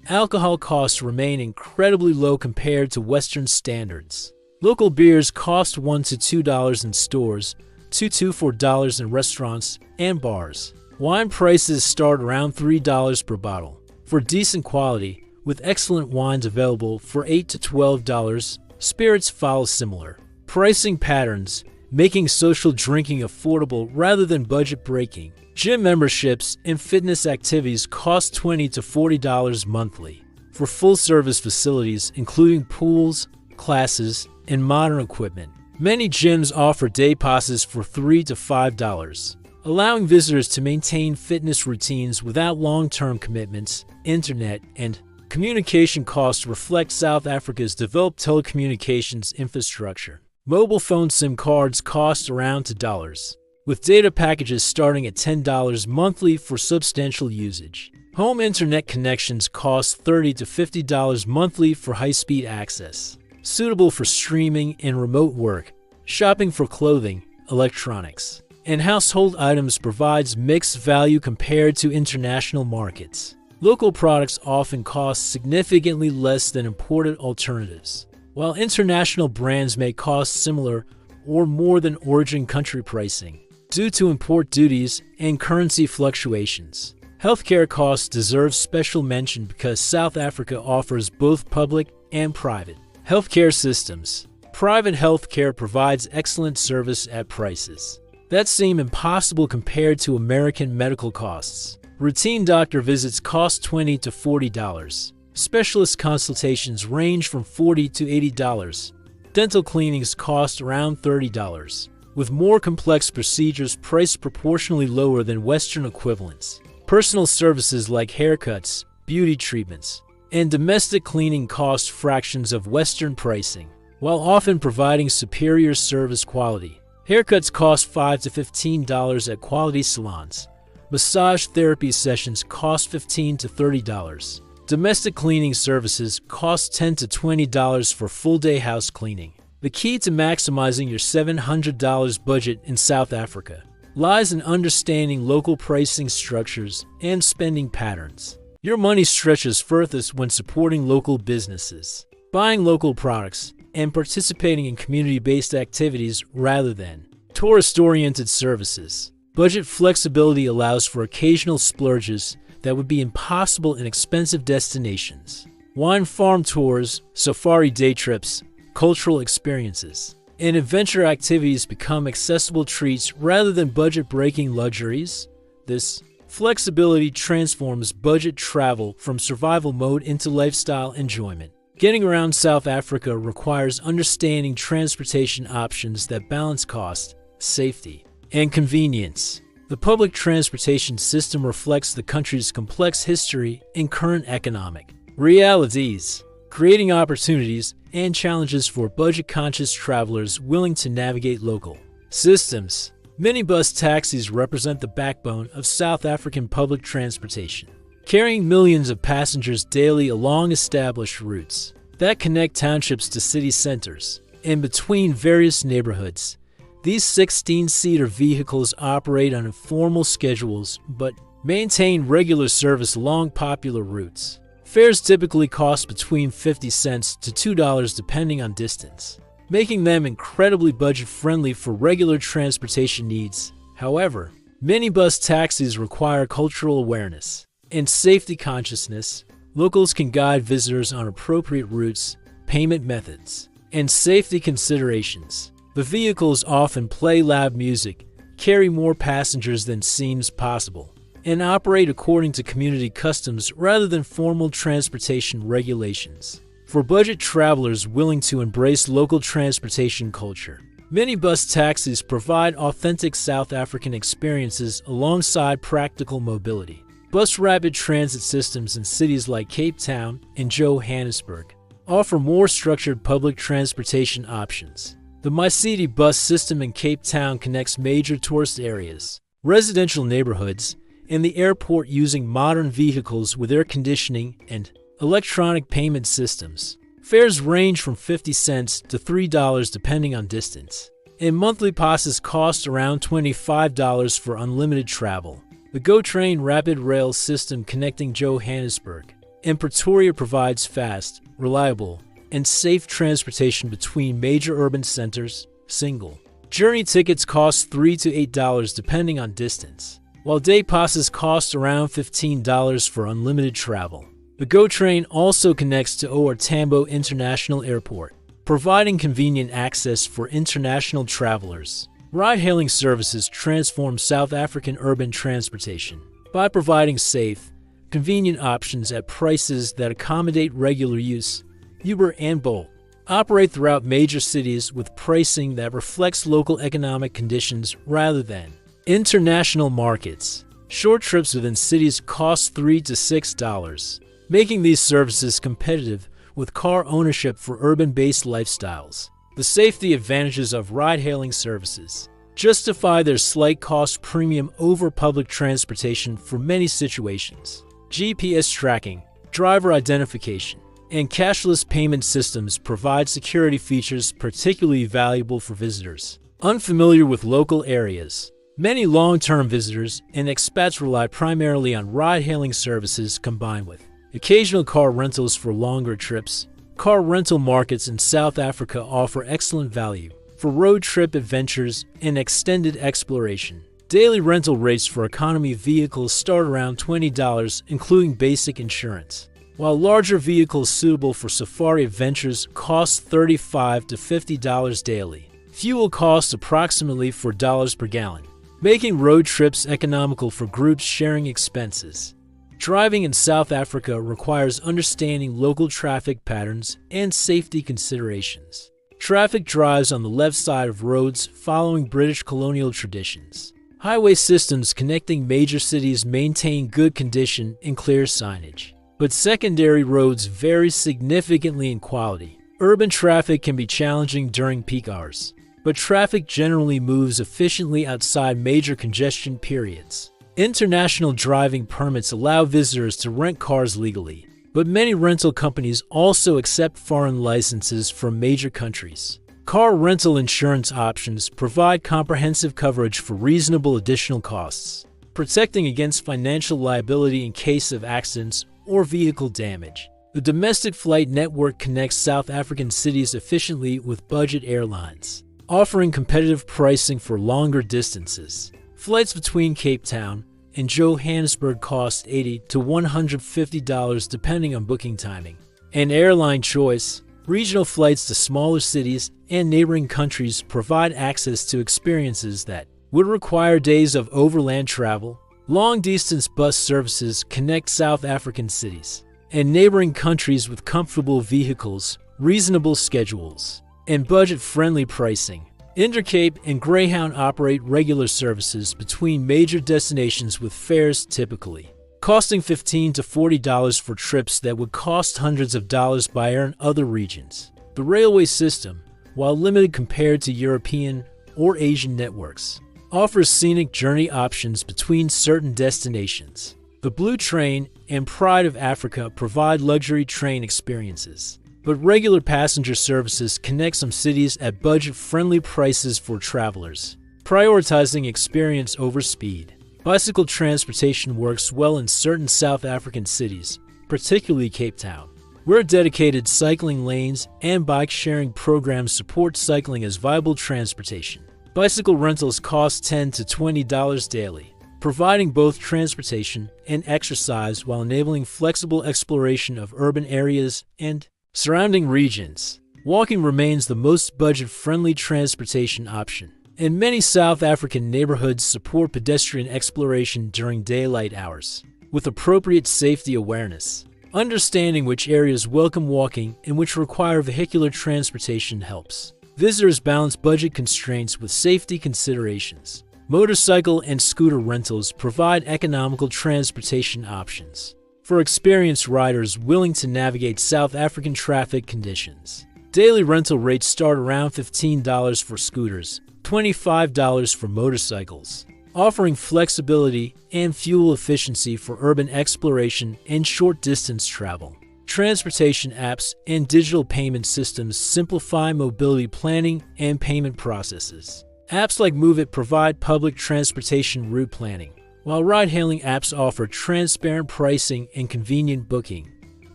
Alcohol costs remain incredibly low compared to Western standards. Local beers cost $1 to $2 in stores, $2 to $4 in restaurants and bars. Wine prices start around $3 per bottle. For decent quality, with excellent wines available for $8 to $12, spirits follow similar pricing patterns, making social drinking affordable rather than budget-breaking. Gym memberships and fitness activities cost $20 to $40 monthly. For full-service facilities, including pools, classes, and modern equipment, Many gyms offer day passes for $3 to $5, allowing visitors to maintain fitness routines without long-term commitments. Internet and communication costs reflect South Africa's developed telecommunications infrastructure. Mobile phone SIM cards cost around $2, with data packages starting at $10 monthly for substantial usage. Home internet connections cost $30 to $50 monthly for high-speed access, suitable for streaming and remote work. Shopping for clothing, electronics, and household items provides mixed value compared to international markets. Local products often cost significantly less than imported alternatives, while international brands may cost similar or more than origin country pricing due to import duties and currency fluctuations. Healthcare costs deserve special mention because South Africa offers both public and private healthcare systems. Private healthcare provides excellent service at prices that seem impossible compared to American medical costs. Routine doctor visits cost $20 to $40. Specialist consultations range from $40 to $80. Dental cleanings cost around $30, with more complex procedures priced proportionally lower than Western equivalents. Personal services like haircuts, beauty treatments, and domestic cleaning cost fractions of Western pricing, while often providing superior service quality. Haircuts cost $5 to $15 at quality salons. Massage therapy sessions cost $15 to $30. Domestic cleaning services cost $10 to $20 for full-day house cleaning. The key to maximizing your $700 budget in South Africa lies in understanding local pricing structures and spending patterns. Your money stretches furthest when supporting local businesses, buying local products, and participating in community-based activities rather than tourist-oriented services. Budget flexibility allows for occasional splurges that would be impossible in expensive destinations. Wine farm tours, safari day trips, cultural experiences, and adventure activities become accessible treats rather than budget-breaking luxuries. This flexibility transforms budget travel from survival mode into lifestyle enjoyment. Getting around South Africa requires understanding transportation options that balance cost, safety, and convenience. The public transportation system reflects the country's complex history and current economic realities, creating opportunities and challenges for budget-conscious travelers willing to navigate local systems. Minibus taxis represent the backbone of South African public transportation, carrying millions of passengers daily along established routes that connect townships to city centers and between various neighborhoods. These 16-seater vehicles operate on informal schedules but maintain regular service along popular routes. Fares typically cost between 50 cents to $2 depending on distance, making them incredibly budget-friendly for regular transportation needs. However, minibus taxis require cultural awareness and safety consciousness. Locals can guide visitors on appropriate routes, payment methods, and safety considerations. The vehicles often play loud music, carry more passengers than seems possible, and operate according to community customs rather than formal transportation regulations. For budget travelers willing to embrace local transportation culture, minibus taxis provide authentic South African experiences alongside practical mobility. Bus rapid transit systems in cities like Cape Town and Johannesburg offer more structured public transportation options. The MyCity bus system in Cape Town connects major tourist areas, residential neighborhoods, and the airport using modern vehicles with air conditioning and electronic payment systems. Fares range from 50 cents to $3 depending on distance, and monthly passes cost around $25 for unlimited travel. The GO rapid rail system connecting Johannesburg and Pretoria provides fast, reliable, and safe transportation between major urban centers. Single journey tickets cost $3 to $8 depending on distance, while day passes cost around $15 for unlimited travel. The GO train also connects to OR Tambo International Airport, providing convenient access for international travelers. Ride-hailing services transform South African urban transportation by providing safe, convenient options at prices that accommodate regular use. Uber and Bolt operate throughout major cities with pricing that reflects local economic conditions rather than international markets. Short trips within cities cost $3 to $6, making these services competitive with car ownership for urban-based lifestyles. The safety advantages of ride-hailing services justify their slight cost premium over public transportation for many situations. GPS tracking, driver identification, and cashless payment systems provide security features particularly valuable for visitors unfamiliar with local areas. Many long-term visitors and expats rely primarily on ride-hailing services combined with occasional car rentals for longer trips. Car rental markets in South Africa offer excellent value for road trip adventures and extended exploration. Daily rental rates for economy vehicles start around $20, including basic insurance, while larger vehicles suitable for safari adventures cost $35 to $50 daily. Fuel costs approximately $4 per gallon, making road trips economical for groups sharing expenses. Driving in South Africa requires understanding local traffic patterns and safety considerations. Traffic drives on the left side of roads following British colonial traditions. Highway systems connecting major cities maintain good condition and clear signage, but secondary roads vary significantly in quality. Urban traffic can be challenging during peak hours, but traffic generally moves efficiently outside major congestion periods. International driving permits allow visitors to rent cars legally, but many rental companies also accept foreign licenses from major countries. Car rental insurance options provide comprehensive coverage for reasonable additional costs, protecting against financial liability in case of accidents or vehicle damage. The domestic flight network connects South African cities efficiently with budget airlines, offering competitive pricing for longer distances. Flights between Cape Town and Johannesburg cost $80 to $150 depending on booking timing and airline choice. Regional flights to smaller cities and neighboring countries provide access to experiences that would require days of overland travel. Long-distance bus services connect South African cities and neighboring countries with comfortable vehicles, reasonable schedules, and budget-friendly pricing. Intercape and Greyhound operate regular services between major destinations with fares typically costing $15 to $40 for trips that would cost hundreds of dollars by air in other regions. The railway system, while limited compared to European or Asian networks, offers scenic journey options between certain destinations. The Blue Train and Pride of Africa provide luxury train experiences, but regular passenger services connect some cities at budget-friendly prices for travelers, prioritizing experience over speed. Bicycle transportation works well in certain South African cities, particularly Cape Town, where dedicated cycling lanes and bike-sharing programs support cycling as viable transportation. Bicycle rentals cost $10 to $20 daily, providing both transportation and exercise while enabling flexible exploration of urban areas and surrounding regions. Walking remains the most budget-friendly transportation option, and many South African neighborhoods support pedestrian exploration during daylight hours, with appropriate safety awareness. Understanding which areas welcome walking and which require vehicular transportation helps visitors balance budget constraints with safety considerations. Motorcycle and scooter rentals provide economical transportation options for experienced riders willing to navigate South African traffic conditions. Daily rental rates start around $15 for scooters, $25 for motorcycles, offering flexibility and fuel efficiency for urban exploration and short-distance travel. Transportation apps and digital payment systems simplify mobility planning and payment processes. Apps like Move It provide public transportation route planning, while ride-hailing apps offer transparent pricing and convenient booking.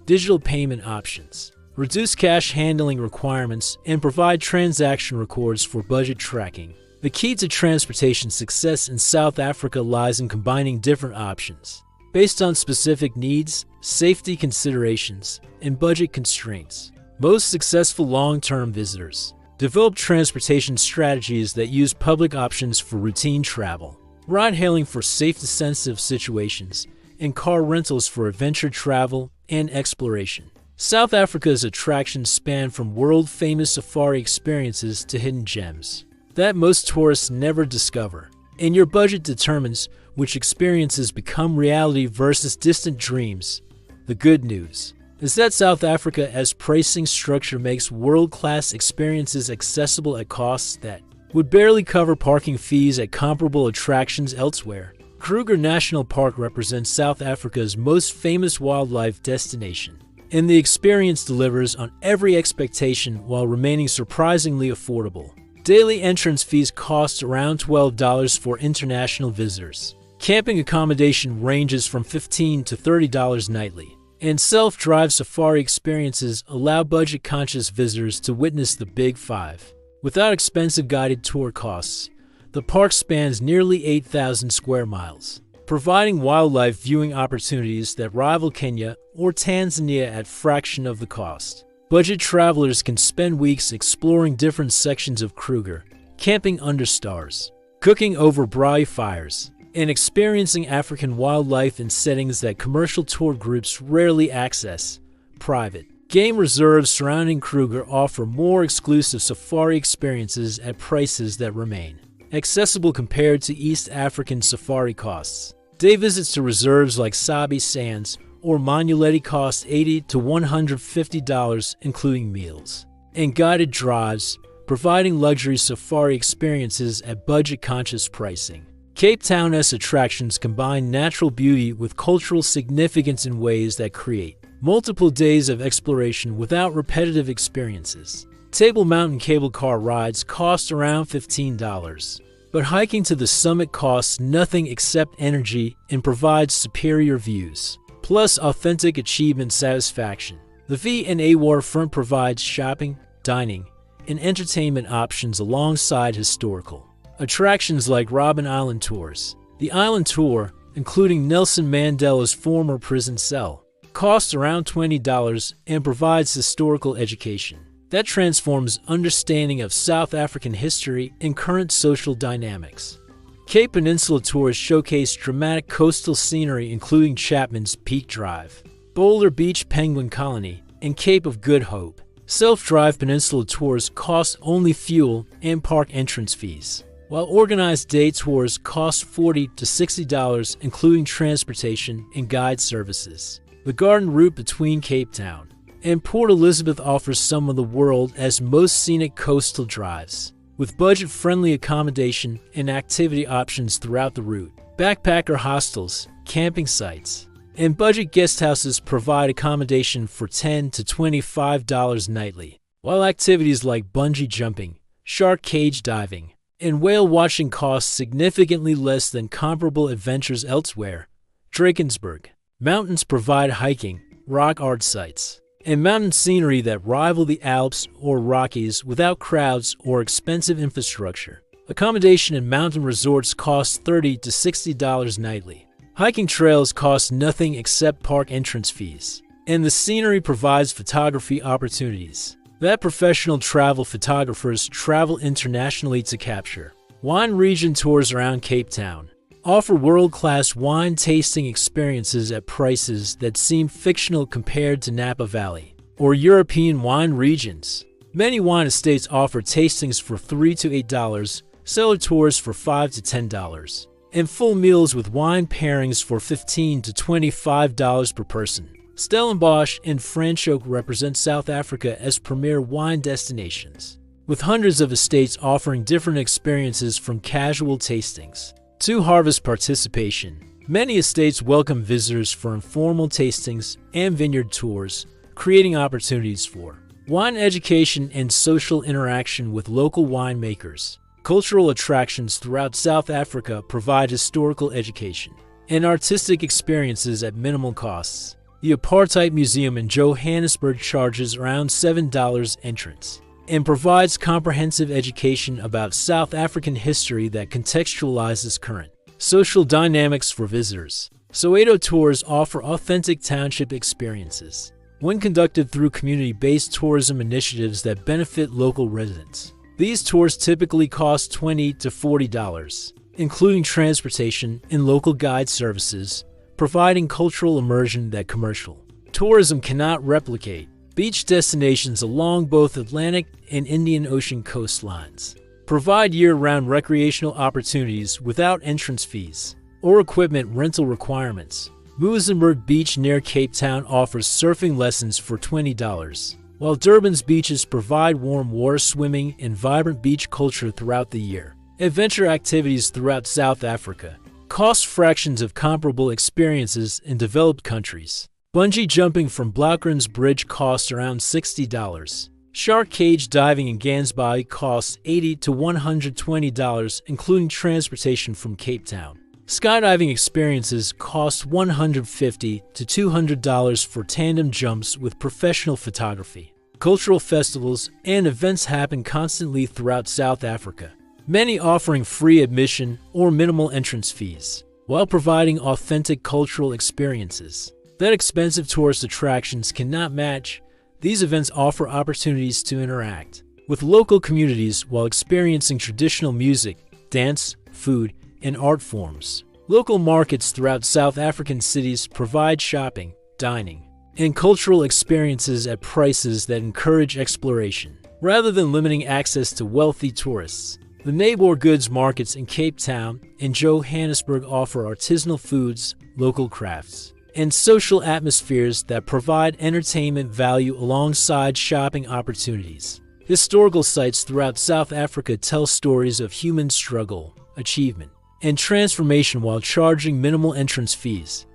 Digital payment options reduce cash handling requirements and provide transaction records for budget tracking. The key to transportation success in South Africa lies in combining different options based on specific needs, safety considerations, and budget constraints. Most successful long-term visitors develop transportation strategies that use public options for routine travel, ride-hailing for safety-sensitive situations, and car rentals for adventure travel and exploration. South Africa's attractions span from world-famous safari experiences to hidden gems that most tourists never discover. And your budget determines which experiences become reality versus distant dreams. The good news is that South Africa's pricing structure makes world-class experiences accessible at costs that would barely cover parking fees at comparable attractions elsewhere. Kruger National Park represents South Africa's most famous wildlife destination, and the experience delivers on every expectation while remaining surprisingly affordable. Daily entrance fees cost around $12 for international visitors. Camping accommodation ranges from $15 to $30 nightly, and self-drive safari experiences allow budget-conscious visitors to witness the Big Five. Without expensive guided tour costs, the park spans nearly 8,000 square miles, providing wildlife viewing opportunities that rival Kenya or Tanzania at a fraction of the cost. Budget travelers can spend weeks exploring different sections of Kruger, camping under stars, cooking over braai fires, and experiencing African wildlife in settings that commercial tour groups rarely access. Private game reserves surrounding Kruger offer more exclusive safari experiences at prices that remain accessible compared to East African safari costs. Day visits to reserves like Sabi Sands or Monuleti cost $80 to $150, including meals, and guided drives, providing luxury safari experiences at budget-conscious pricing. Cape Town's attractions combine natural beauty with cultural significance in ways that create multiple days of exploration without repetitive experiences. Table Mountain cable car rides cost around $15, but hiking to the summit costs nothing except energy and provides superior views, plus authentic achievement satisfaction. The V&A waterfront provides shopping, dining, and entertainment options alongside historical attractions like Robben Island tours. The island tour, including Nelson Mandela's former prison cell, costs around $20 and provides historical education that transforms understanding of South African history and current social dynamics. Cape Peninsula tours showcase dramatic coastal scenery including Chapman's Peak Drive, Boulder Beach Penguin Colony, and Cape of Good Hope. Self-drive peninsula tours cost only fuel and park entrance fees, while organized day tours cost $40 to $60, including transportation and guide services. The Garden Route between Cape Town and Port Elizabeth offers some of the world's most scenic coastal drives, with budget-friendly accommodation and activity options throughout the route. Backpacker hostels, camping sites, and budget guest houses provide accommodation for $10 to $25 nightly, while activities like bungee jumping, shark cage diving, and whale watching cost significantly less than comparable adventures elsewhere. Drakensberg mountains provide hiking, rock art sites, and mountain scenery that rival the Alps or Rockies without crowds or expensive infrastructure. Accommodation in mountain resorts costs $30 to $60 nightly. Hiking trails cost nothing except park entrance fees, and the scenery provides photography opportunities that professional travel photographers travel internationally to capture. Wine region tours around Cape Town offer world-class wine tasting experiences at prices that seem fictional compared to Napa Valley or European wine regions. Many wine estates offer tastings for $3 to $8, cellar tours for $5 to $10, and full meals with wine pairings for $15 to $25 per person. Stellenbosch and Franschhoek represent South Africa as premier wine destinations, with hundreds of estates offering different experiences from casual tastings to harvest participation. Many estates welcome visitors for informal tastings and vineyard tours, creating opportunities for wine education and social interaction with local winemakers. Cultural attractions throughout South Africa provide historical education and artistic experiences at minimal costs. The Apartheid Museum in Johannesburg charges around $7 entrance and provides comprehensive education about South African history that contextualizes current social dynamics for visitors. Soweto tours offer authentic township experiences when conducted through community-based tourism initiatives that benefit local residents. These tours typically cost $20 to $40, including transportation and local guide services, providing cultural immersion that commercial tourism cannot replicate. Beach destinations along both Atlantic and Indian Ocean coastlines provide year-round recreational opportunities without entrance fees or equipment rental requirements. Muizenberg Beach near Cape Town offers surfing lessons for $20, while Durban's beaches provide warm water swimming and vibrant beach culture throughout the year. Adventure activities throughout South Africa cost fractions of comparable experiences in developed countries. Bungee jumping from Blaugrens Bridge costs around $60. Shark cage diving in Gansbaai costs $80 to $120, including transportation from Cape Town. Skydiving experiences cost $150 to $200 for tandem jumps with professional photography. Cultural festivals and events happen constantly throughout South Africa, many offering free admission or minimal entrance fees, while providing authentic cultural experiences that expensive tourist attractions cannot match. These events offer opportunities to interact with local communities while experiencing traditional music, dance, food, and art forms. Local markets throughout South African cities provide shopping, dining, and cultural experiences at prices that encourage exploration, rather than limiting access to wealthy tourists. The neighbor goods markets in Cape Town and Johannesburg offer artisanal foods, local crafts, and social atmospheres that provide entertainment value alongside shopping opportunities. Historical sites throughout South Africa tell stories of human struggle, achievement, and transformation while charging minimal entrance fees.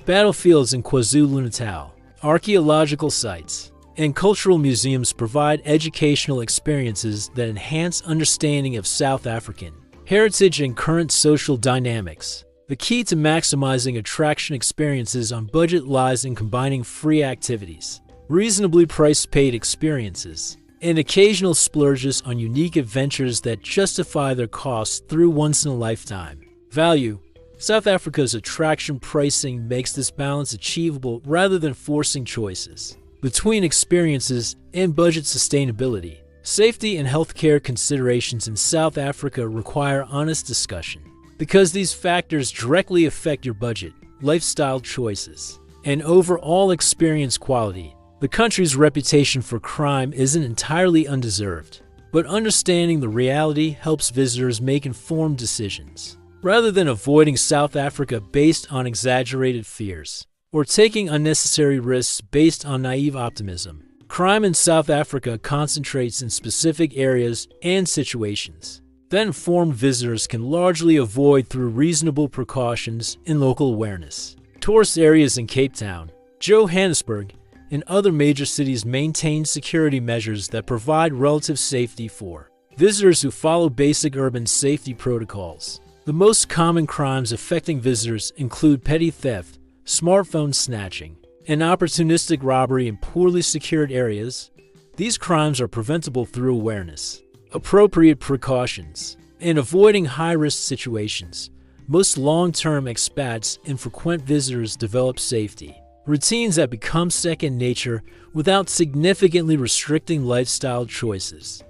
Battlefields in KwaZulu-Natal, archaeological sites, and cultural museums provide educational experiences that enhance understanding of South African heritage and current social dynamics. The key to maximizing attraction experiences on budget lies in combining free activities, reasonably priced paid experiences, and occasional splurges on unique adventures that justify their costs through once-in-a-lifetime value. South Africa's attraction pricing makes this balance achievable rather than forcing choices between experiences and budget sustainability. Safety and healthcare considerations in South Africa require honest discussion, because these factors directly affect your budget, lifestyle choices, and overall experience quality. The country's reputation for crime isn't entirely undeserved, but understanding the reality helps visitors make informed decisions, rather than avoiding South Africa based on exaggerated fears or taking unnecessary risks based on naive optimism. Crime in South Africa concentrates in specific areas and situations that informed visitors can largely avoid through reasonable precautions and local awareness. Tourist areas in Cape Town, Johannesburg, and other major cities maintain security measures that provide relative safety for visitors who follow basic urban safety protocols. The most common crimes affecting visitors include petty theft, smartphone snatching, and opportunistic robbery in poorly secured areas. These crimes are preventable through awareness, appropriate precautions, and avoiding high-risk situations. Most long-term expats and frequent visitors develop safety routines that become second nature without significantly restricting lifestyle choices.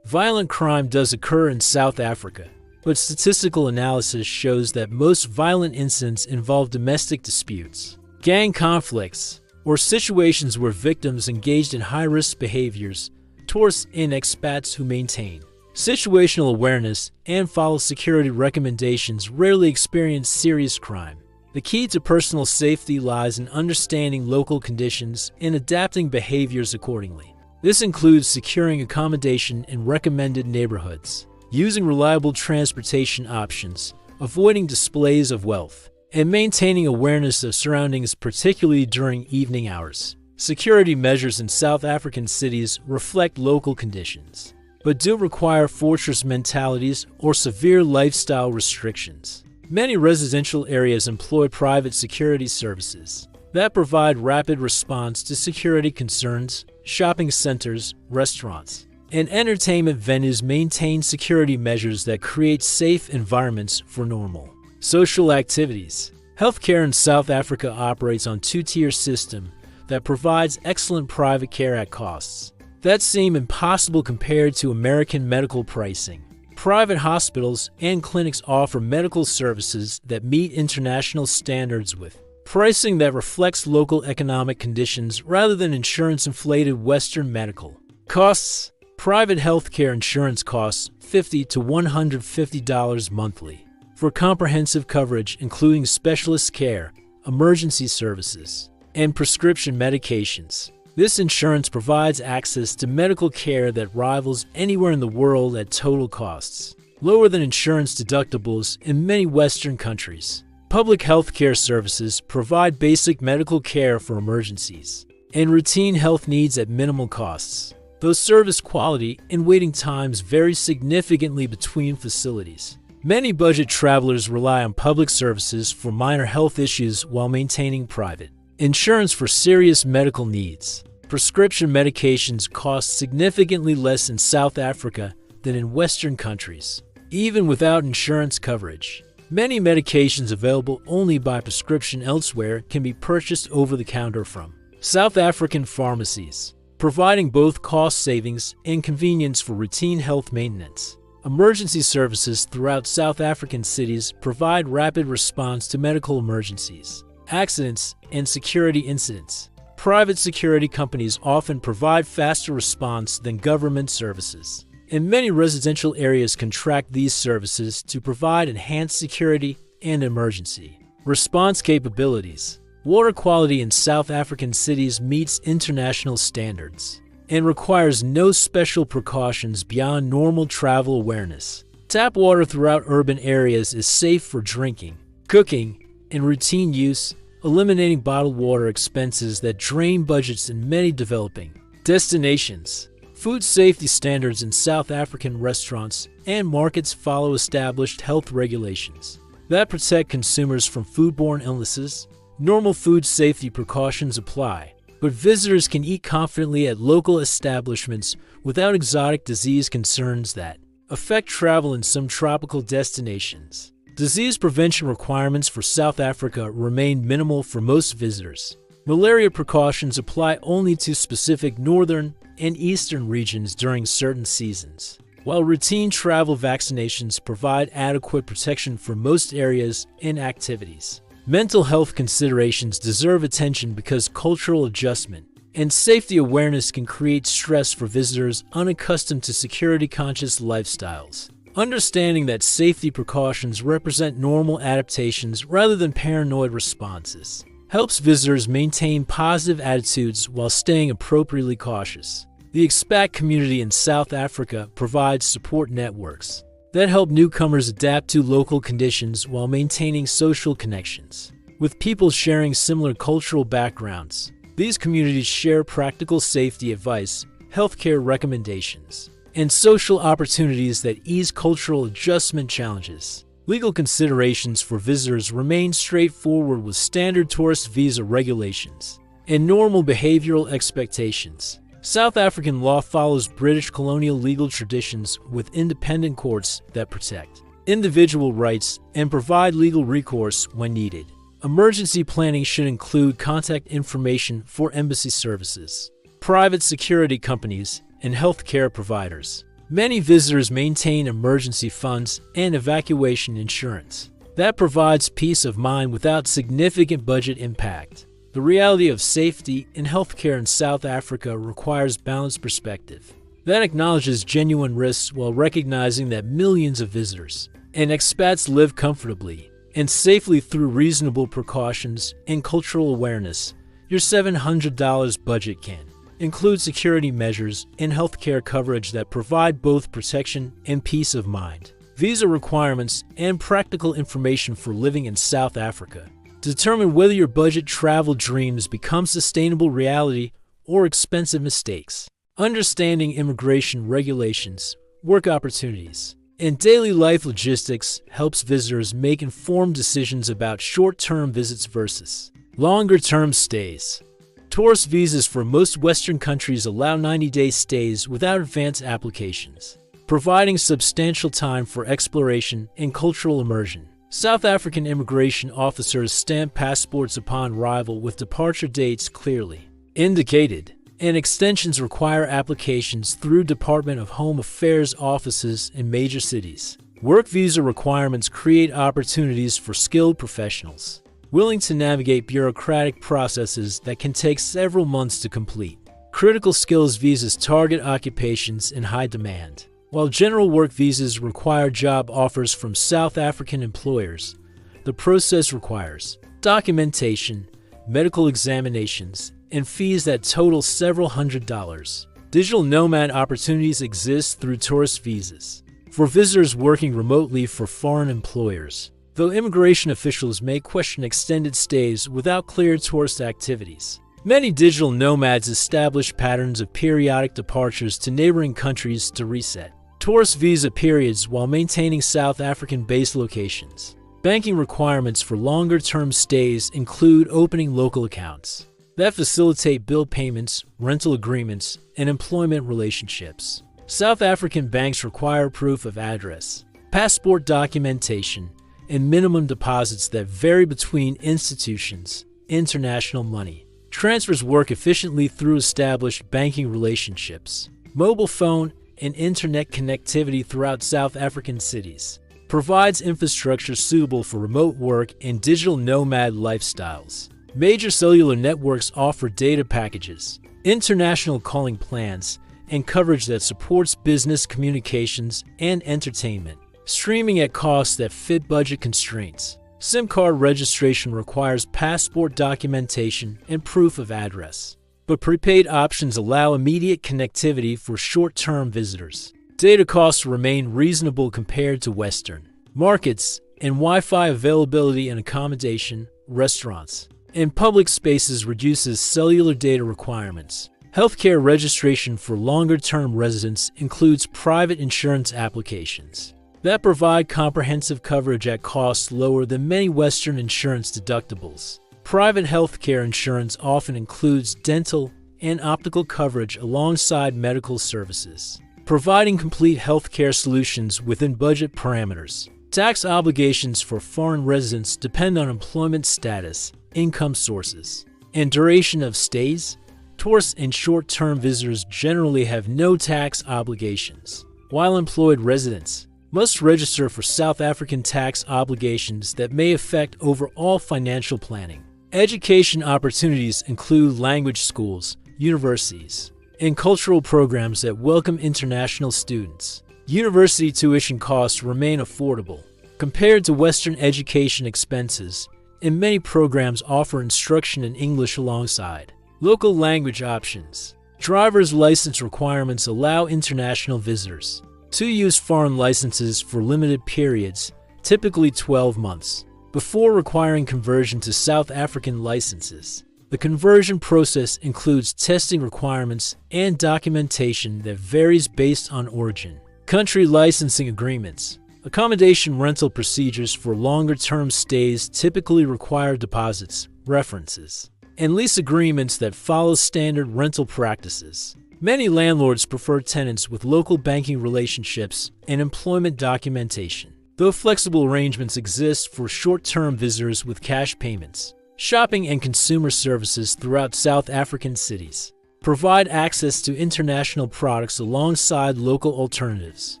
Violent crime does occur in South Africa, but statistical analysis shows that most violent incidents involve domestic disputes, gang conflicts, or situations where victims engaged in high-risk behaviors. Tourists and expats who maintain situational awareness and follow security recommendations rarely experience serious crime. The key to personal safety lies in understanding local conditions and adapting behaviors accordingly. This includes securing accommodation in recommended neighborhoods, using reliable transportation options, avoiding displays of wealth, and maintaining awareness of surroundings, particularly during evening hours. Security measures in South African cities reflect local conditions, but do require fortress mentalities or severe lifestyle restrictions. Many residential areas employ private security services that provide rapid response to security concerns. Shopping centers, restaurants, and entertainment venues maintain security measures that create safe environments for normal social activities. Healthcare in South Africa operates on a two-tier system that provides excellent private care at costs that seem impossible compared to American medical pricing. Private hospitals and clinics offer medical services that meet international standards with pricing that reflects local economic conditions rather than insurance-inflated Western medical costs. Private healthcare insurance costs $50 to $150 monthly for comprehensive coverage including specialist care, emergency services, and prescription medications. This insurance provides access to medical care that rivals anywhere in the world at total costs, lower than insurance deductibles in many Western countries. Public health care services provide basic medical care for emergencies and routine health needs at minimal costs, though service quality and waiting times vary significantly between facilities. Many budget travelers rely on public services for minor health issues while maintaining private insurance for serious medical needs. Prescription medications cost significantly less in South Africa than in Western countries, even without insurance coverage. Many medications available only by prescription elsewhere can be purchased over the counter from South African pharmacies, providing both cost savings and convenience for routine health maintenance. Emergency services throughout South African cities provide rapid response to medical emergencies, accidents, and security incidents. Private security companies often provide faster response than government services, and many residential areas contract these services to provide enhanced security and emergency response capabilities. Water quality in South African cities meets international standards and requires no special precautions beyond normal travel awareness. Tap water throughout urban areas is safe for drinking, cooking, and routine use, eliminating bottled water expenses that drain budgets in many developing destinations. Food safety standards in South African restaurants and markets follow established health regulations that protect consumers from foodborne illnesses. Normal food safety precautions apply, but visitors can eat confidently at local establishments without exotic disease concerns that affect travel in some tropical destinations. Disease prevention requirements for South Africa remain minimal for most visitors. Malaria precautions apply only to specific northern and eastern regions during certain seasons, while routine travel vaccinations provide adequate protection for most areas and activities. Mental health considerations deserve attention because cultural adjustment and safety awareness can create stress for visitors unaccustomed to security-conscious lifestyles. Understanding that safety precautions represent normal adaptations rather than paranoid responses helps visitors maintain positive attitudes while staying appropriately cautious. The expat community in South Africa provides support networks that help newcomers adapt to local conditions while maintaining social connections with people sharing similar cultural backgrounds. These communities share practical safety advice, healthcare recommendations, and social opportunities that ease cultural adjustment challenges. Legal considerations for visitors remain straightforward with standard tourist visa regulations and normal behavioral expectations. South African law follows British colonial legal traditions with independent courts that protect individual rights and provide legal recourse when needed. Emergency planning should include contact information for embassy services, private security companies, and healthcare providers. Many visitors maintain emergency funds and evacuation insurance that provides peace of mind without significant budget impact. The reality of safety and healthcare in South Africa requires balanced perspective that acknowledges genuine risks while recognizing that millions of visitors and expats live comfortably and safely through reasonable precautions and cultural awareness. Your $700 budget can include security measures and healthcare coverage that provide both protection and peace of mind. Visa requirements and practical information for living in South Africa determine whether your budget travel dreams become sustainable reality or expensive mistakes. Understanding immigration regulations, work opportunities, and daily life logistics helps visitors make informed decisions about short-term visits versus longer-term stays. Tourist visas for most Western countries allow 90-day stays without advance applications, providing substantial time for exploration and cultural immersion. South African immigration officers stamp passports upon arrival with departure dates clearly indicated, and extensions require applications through Department of Home Affairs offices in major cities. Work visa requirements create opportunities for skilled professionals, willing to navigate bureaucratic processes that can take several months to complete. Critical skills visas target occupations in high demand, while general work visas require job offers from South African employers. The process requires documentation, medical examinations, and fees that total several $100s. Digital nomad opportunities exist through tourist visas for visitors working remotely for foreign employers, though immigration officials may question extended stays without clear tourist activities. Many digital nomads establish patterns of periodic departures to neighboring countries to reset tourist visa periods while maintaining South African base locations. Banking requirements for longer-term stays include opening local accounts that facilitate bill payments, rental agreements, and employment relationships. South African banks require proof of address, passport documentation, and minimum deposits that vary between institutions. International money transfers work efficiently through established banking relationships. Mobile phone and internet connectivity throughout South African cities provides infrastructure suitable for remote work and digital nomad lifestyles. Major cellular networks offer data packages, international calling plans, and coverage that supports business communications and entertainment. Streaming at costs that fit budget constraints. SIM card registration requires passport documentation and proof of address, but prepaid options allow immediate connectivity for short-term visitors. Data costs remain reasonable compared to Western markets, and Wi-Fi availability and accommodation, restaurants, and public spaces reduces cellular data requirements. Healthcare registration for longer-term residents includes private insurance applications that provide comprehensive coverage at costs lower than many Western insurance deductibles. Private healthcare insurance often includes dental and optical coverage alongside medical services, providing complete healthcare solutions within budget parameters. Tax obligations for foreign residents depend on employment status, income sources, and duration of stays. Tourists and short-term visitors generally have no tax obligations, while employed residents must register for South African tax obligations that may affect overall financial planning. Education opportunities include language schools, universities, and cultural programs that welcome international students. University tuition costs remain affordable compared to Western education expenses, and many programs offer instruction in English alongside local language options. Driver's license requirements allow international visitors to use foreign licenses for limited periods, typically 12 months, before requiring conversion to South African licenses. The conversion process includes testing requirements and documentation that varies based on origin. Country licensing agreements. Accommodation rental procedures for longer-term stays typically require deposits, references, and lease agreements that follow standard rental practices. Many landlords prefer tenants with local banking relationships and employment documentation, though flexible arrangements exist for short-term visitors with cash payments. Shopping and consumer services throughout South African cities provide access to international products alongside local alternatives.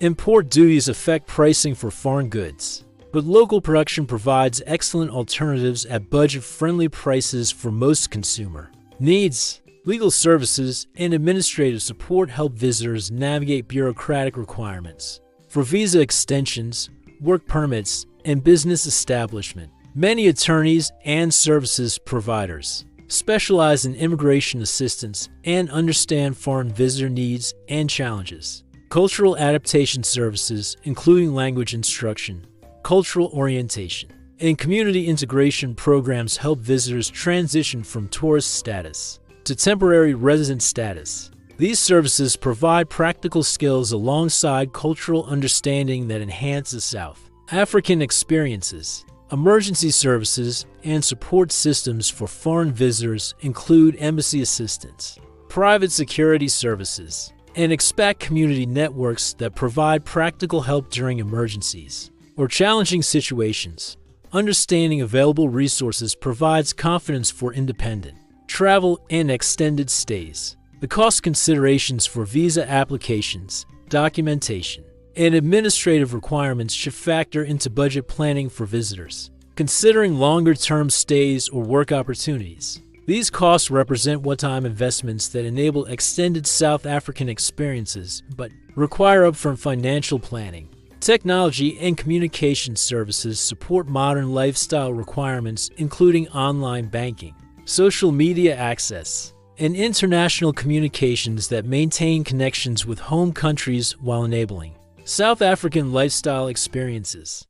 Import duties affect pricing for foreign goods, but local production provides excellent alternatives at budget-friendly prices for most consumer needs. Legal services and administrative support help visitors navigate bureaucratic requirements for visa extensions, work permits, and business establishment. Many attorneys and services providers specialize in immigration assistance and understand foreign visitor needs and challenges. Cultural adaptation services, including language instruction, cultural orientation, and community integration programs help visitors transition from tourist status to temporary resident status. These services provide practical skills alongside cultural understanding that enhance the South African experiences. Emergency services and support systems for foreign visitors include embassy assistance, private security services, and expat community networks that provide practical help during emergencies or challenging situations. Understanding available resources provides confidence for independent travel and extended stays. The cost considerations for visa applications, documentation, and administrative requirements should factor into budget planning for visitors. considering longer-term stays or work opportunities. These costs represent one-time investments that enable extended South African experiences but require upfront financial planning. Technology and communication services support modern lifestyle requirements, including online banking, social media access, and international communications that maintain connections with home countries while enabling South African lifestyle experiences.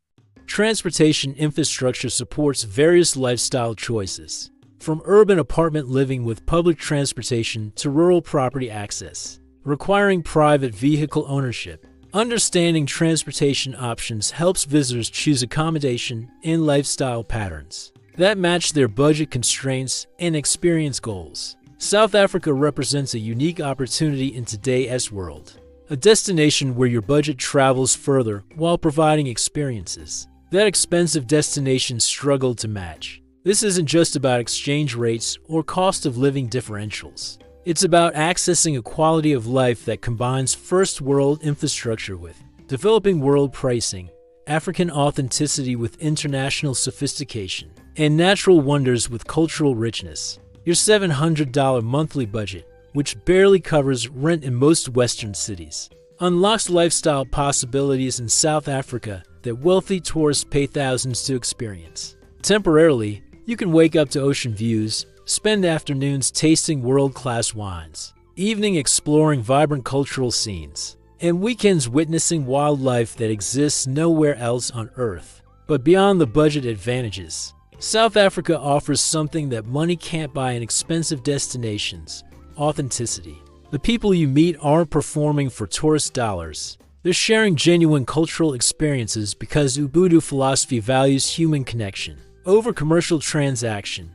Transportation infrastructure supports various lifestyle choices, from urban apartment living with public transportation to rural property access, requiring private vehicle ownership. Understanding transportation options helps visitors choose accommodation and lifestyle patterns that match their budget constraints and experience goals. South Africa represents a unique opportunity in today's world, a destination where your budget travels further while providing experiences that expensive destinations struggle to match. This isn't just about exchange rates or cost of living differentials. It's about accessing a quality of life that combines first-world infrastructure with developing world pricing, African authenticity with international sophistication, and natural wonders with cultural richness. Your $700 monthly budget, which barely covers rent in most Western cities, unlocks lifestyle possibilities in South Africa that wealthy tourists pay thousands to experience. Temporarily, you can wake up to ocean views, spend afternoons tasting world-class wines, evening exploring vibrant cultural scenes, and weekends witnessing wildlife that exists nowhere else on Earth. But beyond the budget advantages, South Africa offers something that money can't buy in expensive destinations: authenticity. The people you meet aren't performing for tourist dollars. They're sharing genuine cultural experiences because Ubuntu philosophy values human connection over commercial transaction.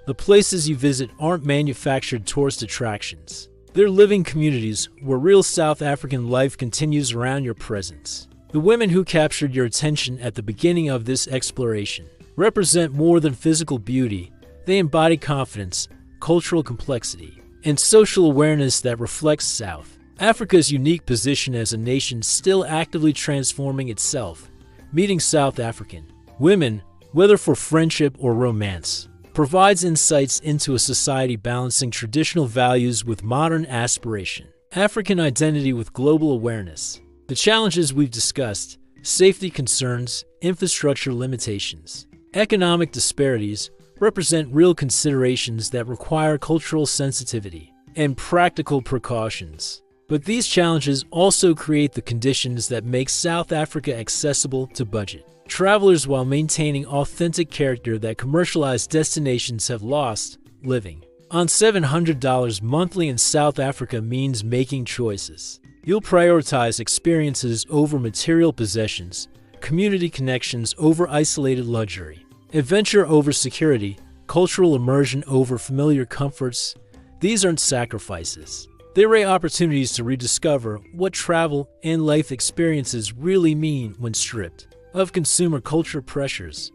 The places you visit aren't manufactured tourist attractions. They're living communities where real South African life continues around your presence. The women who captured your attention at the beginning of this exploration represent more than physical beauty. They embody confidence, cultural complexity, and social awareness that reflects South Africa's unique position as a nation still actively transforming itself. Meeting South African women, whether for friendship or romance, provides insights into a society balancing traditional values with modern aspiration, African identity with global awareness. The challenges we've discussed: safety concerns, infrastructure limitations, economic disparities, represent real considerations that require cultural sensitivity and practical precautions. But these challenges also create the conditions that make South Africa accessible to budget travelers while maintaining authentic character that commercialized destinations have lost. Living on $700 monthly in South Africa means making choices. You'll prioritize experiences over material possessions, community connections over isolated luxury, adventure over security, cultural immersion over familiar comforts. These aren't sacrifices. They're opportunities to rediscover what travel and life experiences really mean when stripped of consumer culture pressures.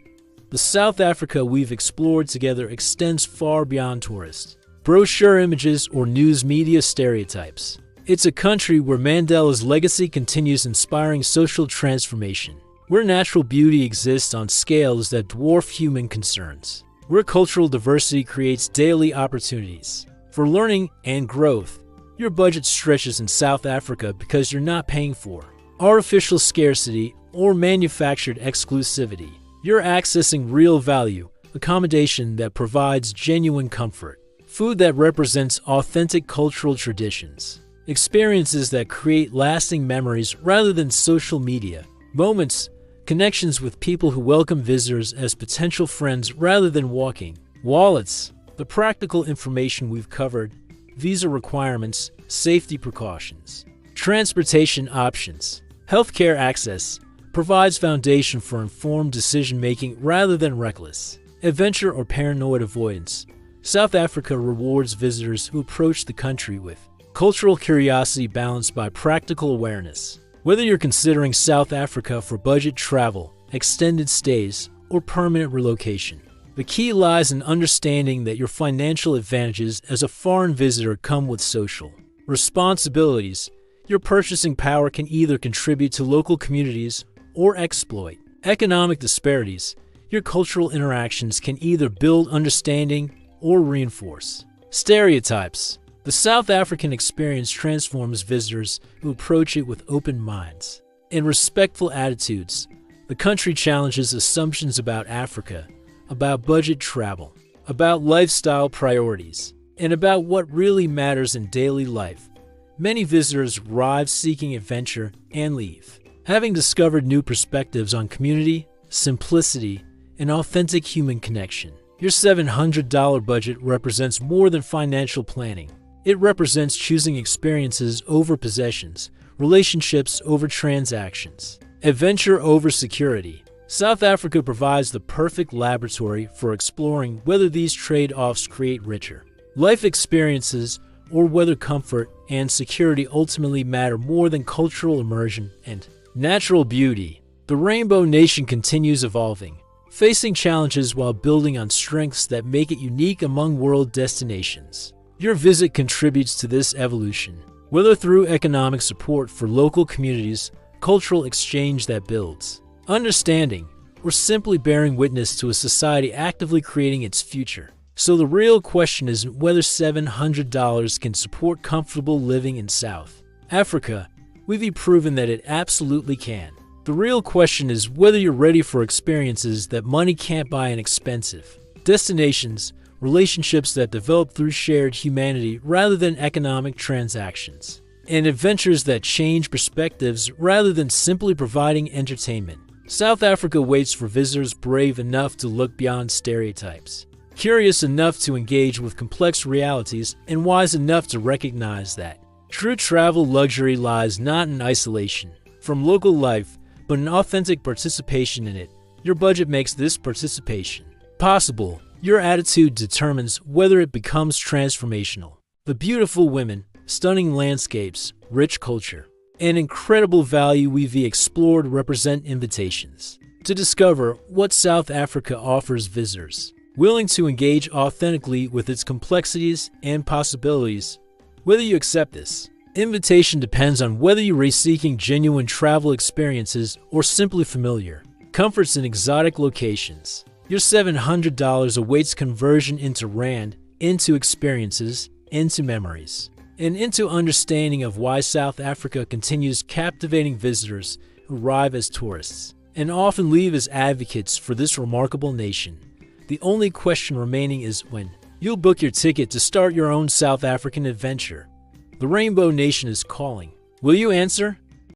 The South Africa we've explored together extends far beyond tourist brochure images or news media stereotypes. It's a country where Mandela's legacy continues inspiring social transformation, where natural beauty exists on scales that dwarf human concerns, where cultural diversity creates daily opportunities for learning and growth. Your budget stretches in South Africa because you're not paying for artificial scarcity or manufactured exclusivity. You're accessing real value, accommodation that provides genuine comfort, food that represents authentic cultural traditions, experiences that create lasting memories rather than social media moments, connections with people who welcome visitors as potential friends rather than walking wallets. The practical information we've covered: visa requirements, safety precautions, transportation options, healthcare access, provides foundation for informed decision-making rather than reckless adventure or paranoid avoidance. South Africa rewards visitors who approach the country with cultural curiosity balanced by practical awareness. Whether you're considering South Africa for budget travel, extended stays, or permanent relocation, the key lies in understanding that your financial advantages as a foreign visitor come with social responsibilities. Your purchasing power can either contribute to local communities or exploit economic disparities. your cultural interactions can either build understanding or reinforce stereotypes. The South African experience transforms visitors who approach it with open minds and respectful attitudes. The country challenges assumptions about Africa, about budget travel, about lifestyle priorities, and about what really matters in daily life. Many visitors arrive seeking adventure and leave, having discovered new perspectives on community, simplicity, and authentic human connection. Your $700 budget represents more than financial planning. It represents choosing experiences over possessions, relationships over transactions, adventure over security. South Africa provides the perfect laboratory for exploring whether these trade-offs create richer life experiences or whether comfort and security ultimately matter more than cultural immersion and natural beauty. The Rainbow Nation continues evolving, facing challenges while building on strengths that make it unique among world destinations. Your visit contributes to this evolution, whether through economic support for local communities, cultural exchange that builds understanding, or simply bearing witness to a society actively creating its future. So the real question isn't whether $700 can support comfortable living in South Africa. We've proven that it absolutely can. The real question is whether you're ready for experiences that money can't buy and expensive destinations, relationships that develop through shared humanity rather than economic transactions, and adventures that change perspectives rather than simply providing entertainment. South Africa waits for visitors brave enough to look beyond stereotypes, curious enough to engage with complex realities, and wise enough to recognize that true travel luxury lies not in isolation from local life, but in authentic participation in it. Your budget makes this participation possible. Your attitude determines whether it becomes transformational. The beautiful women, stunning landscapes, rich culture, and incredible value we've explored represent invitations to discover what South Africa offers visitors, willing to engage authentically with its complexities and possibilities. Whether you accept this invitation depends on whether you're seeking genuine travel experiences or simply familiar comforts in exotic locations. Your $700 awaits conversion into rand, into experiences, into memories, and into understanding of why South Africa continues captivating visitors who arrive as tourists and often leave as advocates for this remarkable nation. The only question remaining is when you'll book your ticket to start your own South African adventure. The Rainbow Nation is calling. Will you answer?